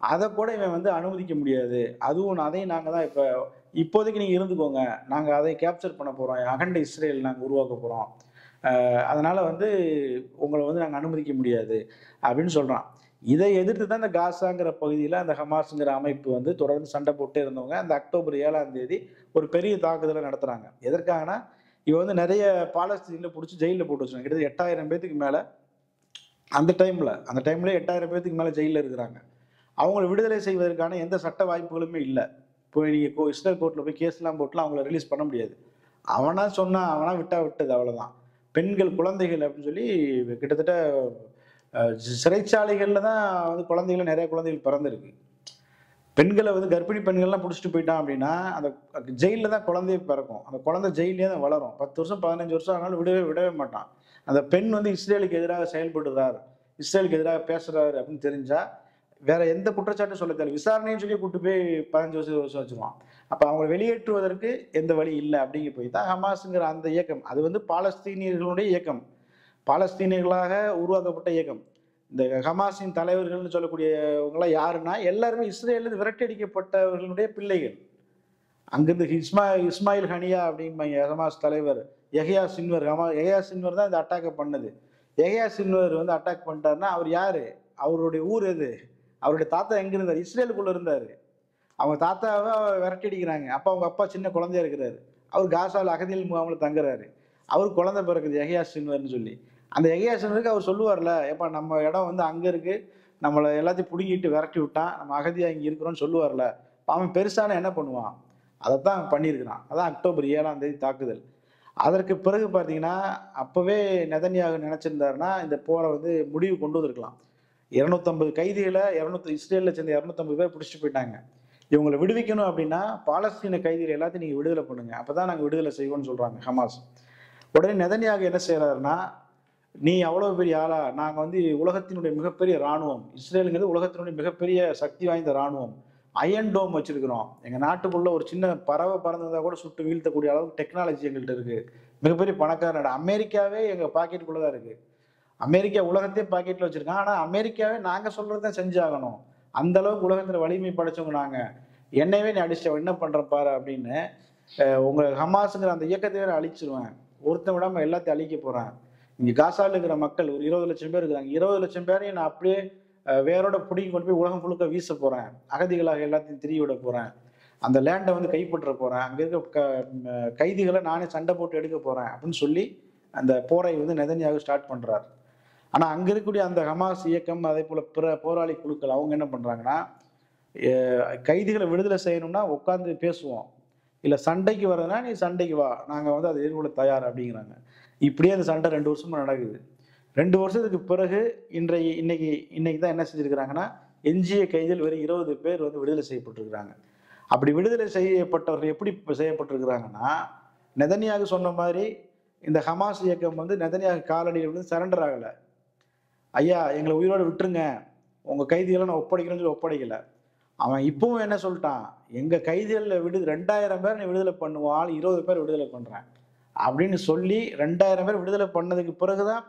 அதை கூட இவன் வந்து அனுமதிக்க முடியாது, அதுவும் அதையும் நாங்கள் தான் இப்போ இப்போதைக்கு நீங்கள் இருந்துக்கோங்க, நாங்கள் அதை கேப்சர் பண்ண போகிறோம், அகண்ட இஸ்ரேல் நாங்கள் உருவாக்க போகிறோம், அதனால் வந்து உங்களை வந்து நாங்கள் அனுமதிக்க முடியாது அப்படின்னு சொல்கிறான். இதை எதிர்த்து தான் இந்த காசாங்கிற பகுதியில் அந்த ஹமாஸுங்கிற அமைப்பு வந்து தொடர்ந்து சண்டை போட்டே இருந்தவங்க அந்த அக்டோபர் 7ஆம் தேதி ஒரு பெரிய தாக்குதலை நடத்துகிறாங்க. எதற்காகனா இவன் வந்து நிறைய பாலஸ்தீனில் பிடிச்சி ஜெயிலில் போட்டு வச்சுருக்காங்க. கிட்டத்தட்ட 8000 பேத்துக்கு மேலே அந்த டைம்ல 8000 பேத்துக்கு மேலே ஜெயிலில் இருக்கிறாங்க. அவங்கள விடுதலை செய்வதற்கான எந்த சட்ட வாய்ப்புகளுமே இல்லை. இப்போ நீங்கள் இஸ்ரேல் கோர்ட்டில் போய் கேஸ்லாம் போட்டுலாம் அவங்கள ரிலீஸ் பண்ண முடியாது. அவனா சொன்னா அவனா விட்டது அவ்வளோதான். பெண்கள் குழந்தைகள் அப்படின்னு சொல்லி கிட்டத்தட்ட சிறைச்சாலைகளில் தான் வந்து நிறைய குழந்தைகள் பிறந்திருக்கு. பெண்களை வந்து கர்ப்பிணி பெண்கள்லாம் பிடிச்சிட்டு போயிட்டான் அப்படின்னா அந்த ஜெயிலில் தான் குழந்தைய பிறக்கும். அந்த குழந்தை ஜெயிலே தான் வளரும். 10 வருஷம் 15 வருஷம் ஆனாலும் விடவே மாட்டான். அந்த பெண் வந்து இஸ்ரேலுக்கு எதிராக செயல்படுறார், இஸ்ரேலுக்கு எதிராக பேசுறாரு அப்படின்னு தெரிஞ்சா வேற எந்த குற்றச்சாட்டும் சொல்ல தேவை, விசாரணைன்னு சொல்லி கூட்டு போய் 15 வருஷம் வச்சிருவான். அப்ப அவங்களை வெளியேற்றுவதற்கு எந்த வழி இல்லை அப்படிங்க போய் தான் ஹமாஸுங்கிற அந்த இயக்கம், அது வந்து பாலஸ்தீனியர்களுடைய இயக்கம், பாலஸ்தீனியர்களாக உருவாக்கப்பட்ட இயக்கம். இந்த ஹமாஸின் தலைவர்கள்னு சொல்லக்கூடியவங்களாம் யாருன்னா எல்லாருமே இஸ்ரேலில் விரட்டி அடிக்கப்பட்டவர்களுடைய பிள்ளைகள். அங்கிருந்து இஸ்மாயில் ஹனியா அப்படின்னு ஹமாஸ் தலைவர் யஹ்யா சின்வர், யஹ்யா சின்வர் தான் இந்த அட்டாக்கை பண்ணது. யஹ்யா சின்வர் வந்து அட்டாக் பண்ணிட்டாருன்னா அவர் யாரு, அவருடைய ஊர் எது, அவருடைய தாத்தா எங்க இருந்தார், இஸ்ரேலுக்குள்ள இருந்தாரு. அவங்க தாத்தாவை விரட்டி அடிக்கிறாங்க. அப்ப அவங்க அப்பா சின்ன குழந்தையா இருக்கிறாரு. அவர் காசாவில் அகதிகள் முகாமில் தங்குறாரு. அவர் குழந்தை பிறக்குது யஹ்யா சின்வர்னு சொல்லி. அந்த யஹ்யா சின்வருக்கு அவர் சொல்லுவார்ல, எப்பா நம்ம இடம் வந்து அங்க இருக்கு, நம்மளை எல்லாத்தையும் பிடுங்கிட்டு விரட்டி விட்டான், நம்ம அகதியா இங்க இருக்கிறோம்னு சொல்லுவார்ல. அவன் பெருசான என்ன பண்ணுவான், அதைத்தான் பண்ணியிருக்கிறான். அதான் அக்டோபர் 7ஆம் தேதி தாக்குதல். அதற்கு பிறகு பார்த்தீங்கன்னா அப்பவே நெதன்யாகு நினைச்சிருந்தாருன்னா இந்த போரை வந்து முடிவு கொண்டு வந்திருக்கலாம். 250 கைதிகளை இஸ்ரேலில் சேர்ந்த 250 பேர் பிடிச்சிட்டு போயிட்டாங்க. இவங்களை விடுவிக்கணும் அப்படின்னா பாலஸ்தீன கைதிகள் எல்லாத்தையும் நீங்க விடுதலை பண்ணுங்க, அப்பதான் நாங்க விடுதலை செய்வோம்னு சொல்றாங்க ஹமாஸ். உடனே நெதன்யாகு என்ன செய்யறாருன்னா, நீ அவ்வளவு பெரிய ஆளா, நாங்க வந்து உலகத்தினுடைய மிகப்பெரிய இராணுவம், இஸ்ரேலுங்கிறது உலகத்தினுடைய மிகப்பெரிய சக்தி வாய்ந்த இராணுவம், அயன் டோம் வச்சிருக்கிறோம், எங்க நாட்டுக்குள்ள ஒரு சின்ன பறவை பறந்ததா கூட சுட்டு வீழ்த்தக்கூடிய அளவுக்கு டெக்னாலஜி எங்கள்கிட்ட இருக்கு, மிகப்பெரிய பணக்கார நாடு, அமெரிக்காவே எங்க பாக்கெட்டுக்குள்ளதான் இருக்கு, அமெரிக்கா உலகத்தையே பாக்கெட்ல வச்சிருக்கான், ஆனா அமெரிக்காவே நாங்க சொல்றதான் செஞ்சாகணும், அந்த அளவுக்கு உலகத்துல வலிமை படைச்சவங்க நாங்க, என்னையவே நீ அடிச்ச என்ன பண்ற பாரு அப்படின்னு உங்க ஹமாஸுங்கிற அந்த இயக்கத்தையே நான் அழிச்சிருவேன், ஒருத்தன் விடாம எல்லாத்தையும் அழிக்க போறேன், இங்க காசால இருக்கிற மக்கள் ஒரு 20 லட்சம் பேர் இருக்கிறாங்க, 20 லட்சம் பேரையும் நான் அப்படியே வேரோட பிடிங்கி கொண்டு போய் உலகம் முழுக்க வீச போறேன், அகதிகளாக எல்லாத்தையும் திரிய விட போறேன், அந்த லேண்டை வந்து கைப்பற்ற போறேன், அங்க இருக்க கைதிகளை நானே சண்டை போட்டு எடுக்க போறேன் அப்படின்னு சொல்லி அந்த போரை வந்து நெதன்யாகு ஸ்டார்ட் பண்றாரு. ஆனா அங்க இருக்கக்கூடிய அந்த ஹமாஸ் இயக்கம் அதே போல பிற போராளி குழுக்கள் அவங்க என்ன பண்றாங்கன்னா, கைதிகளை விடுதலை செய்யணும்னா உட்காந்து பேசுவோம், இல்ல சண்டைக்கு வர்றதுனா நீ சண்டைக்கு வா, நாங்க வந்து அதை எதிர்கொள்ள தயார் அப்படிங்கிறாங்க. இப்படியே அந்த சண்டை 2 வருஷமா நடக்குது. 2 வருஷத்துக்கு பிறகு இன்னைக்கு தான் என்ன செஞ்சிருக்கிறாங்கன்னா, எஞ்சிய கைதிகள் வெறும் 20 பேர் வந்து விடுதலை செய்யப்பட்டிருக்கிறாங்க. அப்படி விடுதலை செய்யப்பட்டவர்கள் எப்படி செய்யப்பட்டிருக்கிறாங்கன்னா, நெதன்யாகு சொன்ன மாதிரி இந்த ஹமாஸ் இயக்கம் வந்து நெதன்யாகு காலடியில் வந்து சரண்டர் ஆகலை. ஐயா எங்களை உயிரோடு விட்டுருங்க, உங்க கைதிகளை நான் ஒப்படைக்கிறேன்னு சொல்லி ஒப்படைக்கல. அவன் இப்பவும் என்ன சொல்லிட்டான், எங்க கைதிகளில் 2000 பேர் நீ விடுதலை பண்ணுவான், 20 பேர் விடுதலை பண்றேன் அப்படின்னு சொல்லி 2000 பேர் விடுதலை பண்ணதுக்கு பிறகுதான்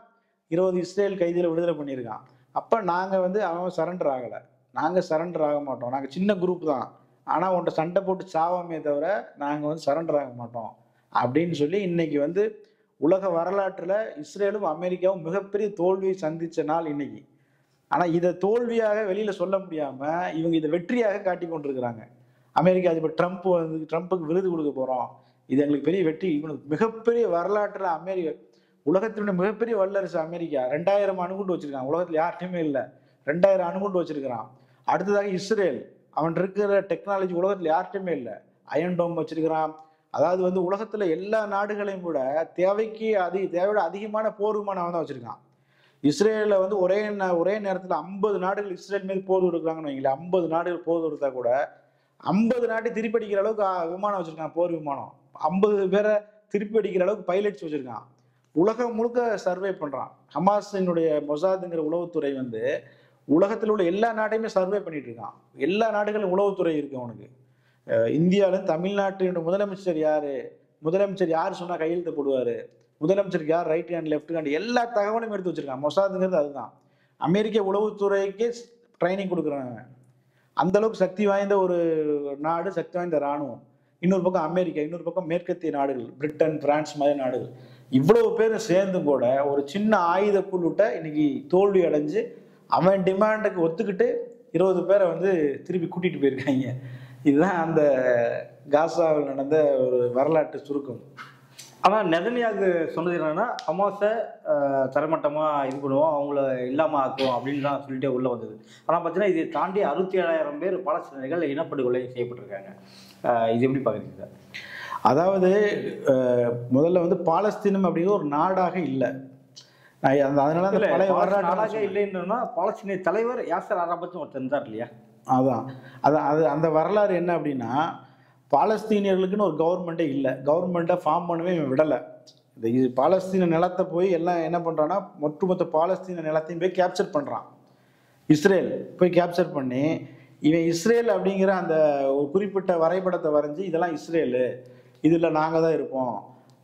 20 இஸ்ரேல் கைதிகளை விடுதலை பண்ணியிருக்கான். அப்ப நாங்க வந்து அவன் சரண்டர் ஆகலை, நாங்க சரண்டர் ஆக மாட்டோம், நாங்க சின்ன குரூப் தான், ஆனா உன்ட்ட சண்டை போட்டு சாவாமே தவிர நாங்க வந்து சரண்டர் ஆக மாட்டோம் அப்படின்னு சொல்லி இன்னைக்கு வந்து உலக வரலாற்றுல இஸ்ரேலும் அமெரிக்காவும் மிகப்பெரிய தோல்வியை சந்திச்ச நாள் இன்னைக்கு. ஆனா இதை தோல்வியாக வெளியில சொல்ல முடியாம இவங்க இதை வெற்றியாக காட்டி கொண்டிருக்கிறாங்க. அமெரிக்கா அதிபர் ட்ரம்ப்புக்கு விருது கொடுக்க போறோம், இது எங்களுக்கு பெரிய வெற்றி, இவனுக்கு மிகப்பெரிய வரலாற்றுல அமெரிக்கா உலகத்தினுடைய மிகப்பெரிய வல்லரசு அமெரிக்கா 2000 அணுகுண்டு வச்சிருக்கான், உலகத்துல யார்கிட்டயுமே இல்லை, 2000 அணுகுண்டு வச்சிருக்கிறான். அடுத்ததாக இஸ்ரேல், அவன் இருக்கிற டெக்னாலஜி உலகத்துல யார்கிட்டயுமே இல்லை, அயன் டோம் வச்சிருக்கிறான். அதாவது வந்து உலகத்துல எல்லா நாடுகளையும் கூட தேவையோட அதிகமான போர் விமானம் அவன் தான் வச்சிருக்கான். இஸ்ரேல வந்து ஒரே நேரத்துல 50 நாடுகள் இஸ்ரேல் மீது போர் தொடுக்கிறாங்கன்னு வைங்களேன், 50 நாடுகள் போர் தொடுத்தா கூட 50 நாட்டை திருப்பி அடிக்கிற அளவுக்கு விமானம் வச்சிருக்கான், போர் விமானம். 50 பேரை திருப்பி அடிக்கிற அளவுக்கு பைலட்ஸ் வச்சிருக்கான். உலகம் முழுக்க சர்வே பண்றான். ஹமாஸினுடைய மொசாதுங்கிற உளவுத்துறை வந்து உலகத்தில் உள்ள எல்லா நாட்டையுமே சர்வே பண்ணிட்டு இருக்கான். எல்லா நாடுகளும் உளவுத்துறை இருக்கு அவனுக்கு. இந்தியாவில தமிழ்நாட்டினுடைய முதலமைச்சர் யாரு சொன்னா கையெழுத்து போடுவாரு, முதலமைச்சருக்கு யார் ரைட் ஹேண்ட் லெஃப்ட் ஹேண்ட் எல்லா தகவலும் எடுத்து வச்சிருக்கான். மொசாதுங்கிறது அதுதான். அமெரிக்க உளவுத்துறைக்கு ட்ரைனிங் கொடுக்குறாங்க. அந்த அளவுக்கு சக்தி வாய்ந்த ஒரு நாடு, சக்தி வாய்ந்த இராணுவம். இன்னொரு பக்கம் அமெரிக்கா, இன்னொரு பக்கம் மேற்கத்திய நாடுகள், பிரிட்டன், பிரான்ஸ் மாதிரி நாடுகள், இவ்வளவு பேர் சேர்ந்தும் கூட ஒரு சின்ன ஆயுத குழுட்ட இன்னைக்கு தோல்வி அடைஞ்சு அவன் டிமாண்டுக்கு ஒத்துக்கிட்டு 20 பேரை வந்து திருப்பி கூட்டிட்டு போயிருக்காங்க. இதுதான் அந்த காசாவில் நடந்த ஒரு வரலாற்று சுருக்கம். ஆனால் நெதன்யாகு சொன்னது என்னன்னா, ஹமாஸை தரமட்டமாக இது பண்ணுவோம், அவங்கள இல்லாமல் ஆக்குவோம் அப்படின்னு தான் சொல்லிட்டே உள்ளே வந்தது. ஆனால் பார்த்தீங்கன்னா இதை தாண்டி 67,000 பேர் பாலஸ்தீனர்கள் இனப்படுகொலை செய்யப்பட்டிருக்காங்க. இது எப்படி பார்க்குறீங்க சார்? அதாவது முதல்ல வந்து பாலஸ்தீனம் அப்படிங்கிற ஒரு நாடாக இல்லை. அதனால அந்த பழைய நாடாக இல்லைன்னா பாலஸ்தீனிய தலைவர் யாசர் அரபாத்னு ஒருத்தர் இருந்தார் இல்லையா? அதான் அந்த வரலாறு என்ன அப்படின்னா, பாலஸ்தீனியர்களுக்குன்னு ஒரு கவர்மெண்ட்டே இல்லை. கவர்மெண்ட்டை ஃபார்ம் பண்ணவே இவன் விடலை. இந்த பாலஸ்தீன நிலத்தை போய் எல்லாம் என்ன பண்ணுறான்னா, ஒட்டுமொத்த பாலஸ்தீன நிலத்தையும் போய் கேப்சர் பண்ணுறான். இஸ்ரேல் போய் கேப்சர் பண்ணி இவன் இஸ்ரேல் அப்படிங்கிற அந்த ஒரு குறிப்பிட்ட வரைபடத்தை வரைஞ்சி இதெல்லாம் இஸ்ரேலு, இதில் நாங்கள் தான் இருப்போம்,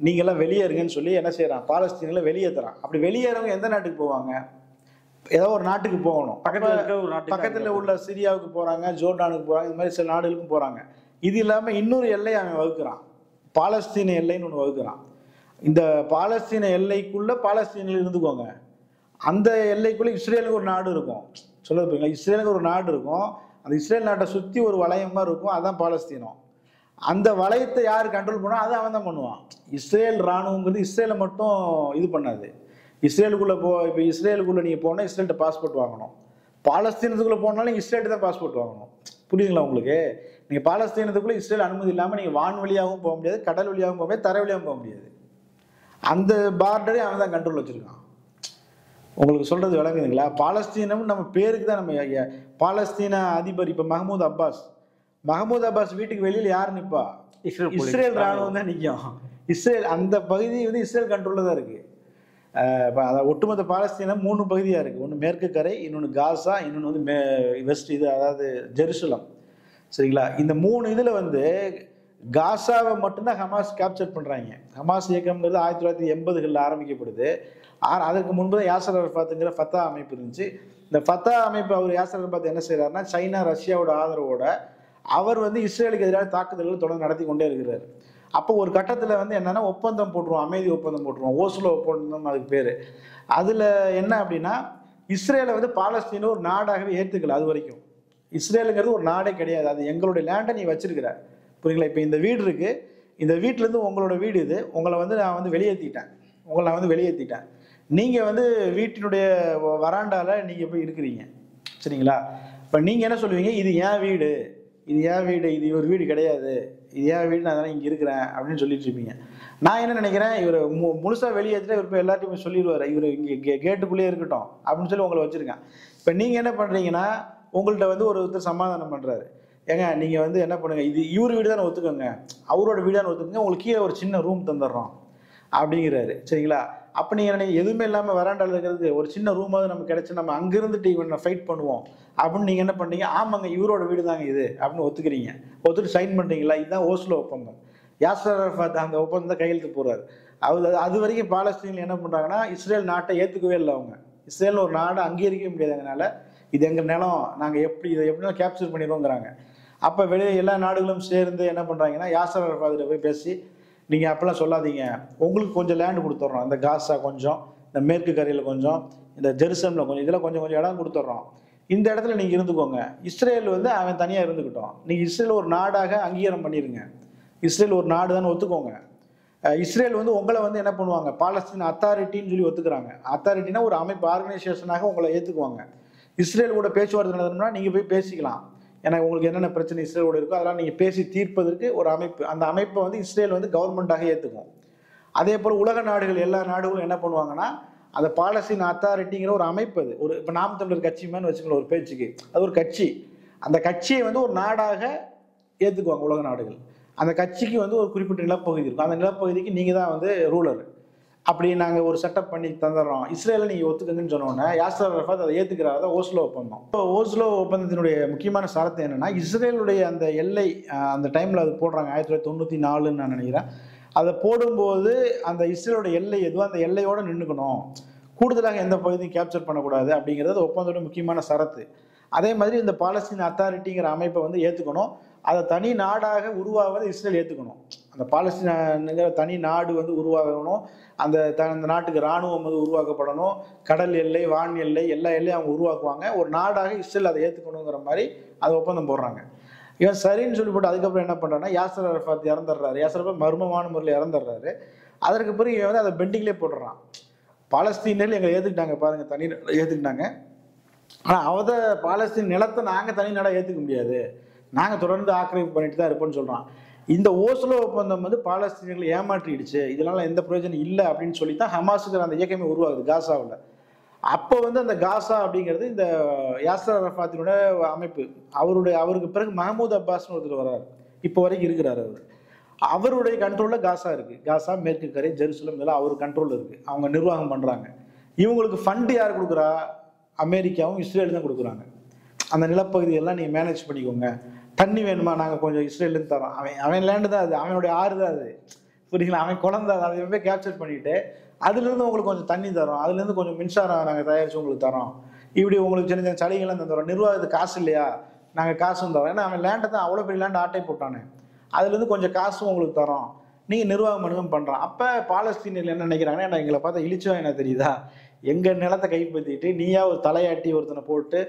நீங்கள்லாம் வெளியேறுங்கன்னு சொல்லி என்ன செய்கிறான், பாலஸ்தீனில் வெளியேற்றுறான். அப்படி வெளியேறவங்க எந்த நாட்டுக்கு போவாங்க? ஏதோ ஒரு நாட்டுக்கு போகணும். பக்கத்தில் உள்ள சிரியாவுக்கு போகிறாங்க, ஜோர்டானுக்கு போகிறாங்க, இது மாதிரி சில நாடுகளுக்கும் போகிறாங்க. இது இல்லாமல் இன்னொரு எல்லையை அவன் வகுக்கிறான், பாலஸ்தீன எல்லைன்னு ஒன்று வகுக்கிறான். இந்த பாலஸ்தீன எல்லைக்குள்ளே பாலஸ்தீனில் இருந்துக்கோங்க, அந்த எல்லைக்குள்ளே இஸ்ரேலுக்கு ஒரு நாடு இருக்கும். சொல்லுறது போய்ங்களா, இஸ்ரேலுக்கு ஒரு நாடு இருக்கும், அந்த இஸ்ரேல் நாட்டை சுற்றி ஒரு வளையமாக இருக்கும், அதுதான் பாலஸ்தீனம். அந்த வளையத்தை யார் கண்ட்ரோல் பண்ணா அதை அவன் தான் பண்ணுவான். இஸ்ரேல் இராணுவங்கிறது இஸ்ரேலை மட்டும் இது பண்ணாது. இஸ்ரேலுக்குள்ளே இப்போ இஸ்ரேலுக்குள்ளே நீங்கள் போனால் இஸ்ரேல்கிட்ட பாஸ்போர்ட் வாங்கணும், பாலஸ்தீனத்துக்குள்ளே போனாலும் இஸ்ரேல்கிட்ட தான் பாஸ்போர்ட் வாங்கணும். புரியுதுங்களா உங்களுக்கு? நீங்கள் பாலஸ்தீனத்துக்குள்ளே இஸ்ரேல் அனுமதி இல்லாமல் நீங்கள் வான் வழியாகவும் போக முடியாது, கடல் வழியாகவும் போக முடியாது, தரை வழியாகவும் போக முடியாது. அந்த பார்டரே அவன் தான் கண்ட்ரோல் வச்சுருக்கான். உங்களுக்கு சொல்கிறது விளங்குதுங்களா? பாலஸ்தீனம் நம்ம பேருக்கு தான். நம்ம பாலஸ்தீன அதிபர் இப்போ மஹமூத் அப்பாஸ் வீட்டுக்கு வெளியில் யார் நிற்பா? இஸ்ரேல் ராணுவம் தான் நிற்கும். இஸ்ரேல் அந்த பகுதி வந்து இஸ்ரேல் கண்ட்ரோலில் தான் இருக்குது. ஒட்டுமொத்த பாலஸ்தீனம் 3 பகுதியாக இருக்குது. ஒன்று மேற்கு கரை, இன்னொன்று காசா, இன்னொன்று வந்து வெஸ்ட் இது அதாவது ஜெருசலம். சரிங்களா? இந்த 3 இதில் வந்து காசாவை மட்டும்தான் ஹமாஸ் கேப்சர் பண்ணுறாங்க. ஹமாஸ் இயக்கம்ங்கிறது 1980களில் ஆரம்பிக்கப்படுது. அதற்கு முன்பு தான் யாசர் அரஃபாத்துங்கிற ஃபத்தா அமைப்பு இருந்துச்சு. இந்த ஃபத்தா அமைப்பு அவர் யாசர் அரஃபாத் என்ன செய்கிறாருன்னா, சைனா ரஷ்யாவோட ஆதரவோட அவர் வந்து இஸ்ரேலுக்கு எதிராக தாக்குதல்கள் தொடர்ந்து நடத்தி கொண்டே இருக்கிறார். அப்போ ஒரு கட்டத்தில் வந்து என்னென்னா ஒப்பந்தம் போட்டுருவோம், அமைதி ஒப்பந்தம் போட்டுருவோம், ஓஸ்லோ ஒப்பந்தம் அதுக்கு பேர். அதில் என்ன அப்படின்னா, இஸ்ரேலை வந்து பாலஸ்தீனை ஒரு நாடாகவே ஏற்றுக்கல. அது வரைக்கும் இஸ்ரேலுங்கிறது ஒரு நாடே கிடையாது, அது எங்களுடைய லேண்டை நீ வச்சிருக்கிற. புரியுங்களா? இப்போ இந்த வீடு இருக்குது, இந்த வீட்டிலேருந்து உங்களோட வீடு இது, உங்களை வந்து நான் வந்து வெளியேற்றிட்டேன். நீங்கள் வந்து வீட்டினுடைய வராண்டாவில் நீங்கள் போய் இருக்கிறீங்க. சரிங்களா? இப்போ நீங்கள் என்ன சொல்லுவீங்க? இது ஏன் வீடு, இது ஒரு வீடு கிடையாது, இது ஏன் வீடு, நான் அதனால் இங்கே இருக்கிறேன் அப்படின்னு சொல்லிட்டு இருப்பீங்க. நான் என்ன நினைக்கிறேன், இவர் முழுசாக வெளியேற்றிட்டு இவர் இப்போ எல்லாத்தையுமே சொல்லிடுவார், இவர் இங்கே கேட்டுக்குள்ளேயே இருக்கட்டும் அப்படின்னு சொல்லி உங்களை வச்சுருக்கேன். இப்போ நீங்கள் என்ன பண்ணுறீங்கன்னா, உங்கள்கிட்ட வந்து ஒருத்தர் சமாதானம் பண்ணுறாரு, ஏங்க நீங்கள் வந்து என்ன பண்ணுங்க, இது இவர் வீடு தானே ஒத்துக்கோங்க, அவரோட வீடான ஒத்துக்கோங்க, உங்களுக்கு கீழே ஒரு சின்ன ரூம் தந்துடுறோம் அப்படிங்கிறாரு. சரிங்களா? அப்போ நீங்கள் நினைக்க எதுவுமே இல்லாமல் வராண்டாவில் இருக்கிறது ஒரு சின்ன ரூமாவது நமக்கு கிடைச்சி நம்ம அங்கேருந்துட்டு இவனை ஃபைட் பண்ணுவோம் அப்படின்னு நீங்கள் என்ன பண்ணுறீங்க, ஆமாங்க இவரோட வீடு தாங்க இது அப்படின்னு ஒத்துக்கிறீங்க. ஒத்துட்டு சைன் பண்ணுறீங்களா? இதுதான் ஓஸ்லோ ஒப்பந்தம். யாசர் அரஃபாத் அந்த ஒப்பந்தத்தை கையெழுத்து போடுறாரு. அது வரைக்கும் பாலஸ்தீனில் என்ன பண்ணுறாங்கன்னா, இஸ்ரேல் நாட்டை ஏற்றுக்கவே இல்லை. அவங்க இஸ்ரேல் ஒரு நாடை அங்கீகரிக்கவே முடியாதனால இது எங்கள் நிலம், நாங்கள் இதை எப்படினாலும் கேப்சர் பண்ணிடுவோங்கிறாங்க. அப்போ வெளியே எல்லா நாடுகளும் சேர்ந்து என்ன பண்ணுறாங்கன்னா, யாசர் அரஃபாத்திட்ட போய் பேசி, நீங்கள் அப்பெல்லாம் சொல்லாதீங்க, உங்களுக்கு கொஞ்சம் லேண்டு கொடுத்துட்றோம், இந்த காசா கொஞ்சம், இந்த மேற்கு கரையில் கொஞ்சம், இந்த ஜெருசலமில் கொஞ்சம், இதெல்லாம் கொஞ்சம் இடம் கொடுத்துட்றோம், இந்த இடத்துல நீங்கள் இருந்துக்கோங்க. இஸ்ரேல் வந்து அவன் தனியாக இருந்துக்கிட்டோம், நீங்கள் இஸ்ரேல் ஒரு நாடாக அங்கீகாரம் பண்ணிடுங்க, இஸ்ரேல் ஒரு நாடு தான் ஒத்துக்கோங்க. இஸ்ரேல் வந்து உங்களை வந்து என்ன பண்ணுவாங்க, பாலஸ்தீன் அத்தாரிட்டின்னு சொல்லி ஒத்துக்கிறாங்க. அத்தாரிட்டினா ஒரு அமைப்பு, ஆர்கனைசேஷனாக உங்களை ஏற்றுக்குவாங்க. இஸ்ரேல் கூட பேச்சுவார்த்தை நடத்தணும்னா நீங்கள் போய் பேசிக்கலாம். ஏன்னா உங்களுக்கு என்னென்ன பிரச்சனை இஸ்ரேலோட இருக்கோ அதெல்லாம் நீங்கள் பேசி தீர்ப்பதற்கு ஒரு அமைப்பு, அந்த அமைப்பை வந்து இஸ்ரேல் வந்து கவர்மெண்ட்டாக ஏற்றுக்கும். அதே போல் உலக நாடுகள் எல்லா நாடுகளும் என்ன பண்ணுவாங்கன்னா, அந்த பாலஸ்தீன் அத்தாரிட்டிங்கிற ஒரு அமைப்பு, அது ஒரு இப்போ நாம் தமிழர் கட்சி மாதிரி வச்சுக்கலாம் ஒரு பேச்சுக்கு, அது ஒரு கட்சி, அந்த கட்சியை வந்து ஒரு நாடாக ஏற்றுக்குவாங்க உலக நாடுகள். அந்த கட்சிக்கு வந்து ஒரு குறிப்பிட்ட நிலப்பகுதி இருக்கும், அந்த நிலப்பகுதிக்கு நீங்கள் தான் வந்து ரூலர். அப்படி நாங்கள் ஒரு செட்டப் பண்ணி தந்துடுறோம், இஸ்ரேலை நீங்கள் ஒத்துக்குங்கன்னு சொன்னோன்னே யாசர் அரஃபாத் அதை ஏற்றுக்கிறார். தான் ஓஸ்லோ ஒப்பந்தம். இப்போ ஓஸ்லோ ஒப்பந்தத்தினுடைய முக்கியமான சரத்து என்னென்னா, இஸ்ரேலுடைய அந்த எல்லை அந்த டைமில் அது போடுறாங்க 1994 நான் நினைக்கிறேன். அதை போடும்போது அந்த இஸ்ரேலோட எல்லை எதுவோ அந்த எல்லையோடு நின்றுக்கணும், கூடுதலாக எந்த பகுதியும் கேப்சர் பண்ணக்கூடாது அப்படிங்கிறது ஒப்பந்தத்தோட முக்கியமான சரத்து. அதே மாதிரி இந்த பாலஸ்தீன் அத்தாரிட்டிங்கிற அமைப்பை வந்து ஏற்றுக்கணும். அதை தனி நாடாக உருவாவதை இஸ்ரேல் ஏற்றுக்கணும். அந்த பாலஸ்தீனங்கிற தனி நாடு வந்து உருவாகணும். அந்த நாட்டுக்கு இராணுவம் வந்து உருவாக்கப்படணும். கடல் எல்லை, வான் எல்லை, எல்லா எல்லையும் அவங்க உருவாக்குவாங்க. ஒரு நாடாக இஸ்ரேல் அதை ஏற்றுக்கணுங்கிற மாதிரி அதை ஒப்பந்தம் போடுறாங்க. இவன் சரின்னு சொல்லி போட்டு அதுக்கப்புறம் என்ன பண்ணுறான்னா, யாசர் அரஃபாத் இறந்துடுறாரு. யாசர் அரஃபாத் மர்மமான முறையில் இறந்துடுறாரு. அதற்கு பிறகு இவன் வந்து அதை பெண்டிங்லேயே போட்டுறான். பாலஸ்தீனில் எங்களை ஏற்றுக்கிட்டாங்க பாருங்க, தனி ஏற்றுக்கிட்டாங்க. ஆனால் அவத பாலஸ்தீன் நிலத்தை நாங்கள் தனி நாடாக ஏற்றுக்க முடியாது, நாங்கள் தொடர்ந்து ஆக்கிரமிப்பு பண்ணிட்டு தான் இருப்போம்னு சொல்கிறான். இந்த ஓஸ்லோ ஒப்பந்தம் வந்து பாலஸ்தீனர்களை ஏமாற்றிடுச்சு, இதனால எந்த பிரயோஜனம் இல்லை அப்படின்னு சொல்லி தான் ஹமாஸுக்கு அந்த இயக்கமே உருவாகுது காசாவில். அப்போ வந்து அந்த காசா அப்படிங்கிறது இந்த யாசர் அரஃபாத்தினோட அமைப்பு. அவருக்கு பிறகு மஹமூத் அப்பாஸ்னு ஒருத்தர் வர்றாரு, இப்போ வரைக்கும் இருக்கிறார். அவருடைய கண்ட்ரோலில் காசா இருக்குது. காசா, மேற்கு கரை, ஜெருசலம் இதெல்லாம் அவர் கண்ட்ரோலில் இருக்குது. அவங்க நிர்வாகம் பண்ணுறாங்க. இவங்களுக்கு ஃபண்டு யார் கொடுக்குறா? அமெரிக்காவும் இஸ்ரேல் தான் கொடுக்குறாங்க. அந்த நிலப்பகுதியெல்லாம் நீங்கள் மேனேஜ் பண்ணிக்கோங்க, தண்ணி வேணுமா நாங்கள் கொஞ்சம் இஸ்ரேல்லேருந்து தரோம். அவன் லேண்டு தான் அது, அவனுடைய ஆறு தான் அது, புரியுங்களா? அவன் குழந்தை அதை போய் கேப்சர் பண்ணிவிட்டு அதுலேருந்து உங்களுக்கு கொஞ்சம் தண்ணி தரோம், அதுலேருந்து கொஞ்சம் மின்சாரம் நாங்கள் தயாரித்து உங்களுக்கு தரோம், இப்படி உங்களுக்கு சின்ன சின்ன சலுகைலாம் தந்துடுறோம். நிர்வாகத்துக்கு காசு இல்லையா, நாங்கள் காசும் தரோம். ஏன்னா அவன் லேண்டை தான் அவ்வளோ பெரிய லேண்ட் ஆட்டை போட்டானே, அதுலேருந்து கொஞ்சம் காசும் உங்களுக்கு தரோம், நீங்கள் நிர்வாகம் பண்ணுங்க பண்ணுறான். அப்போ பாலஸ்தீனியர்கள் என்ன நினைக்கிறாங்கன்னா, ஏன்னா எங்களை பார்த்தா இழிச்சா என்ன தெரியுதா, எங்கள் நிலத்தை கைப்பற்றிட்டு நீயா ஒரு தலையாட்டி ஒருத்தனை போட்டு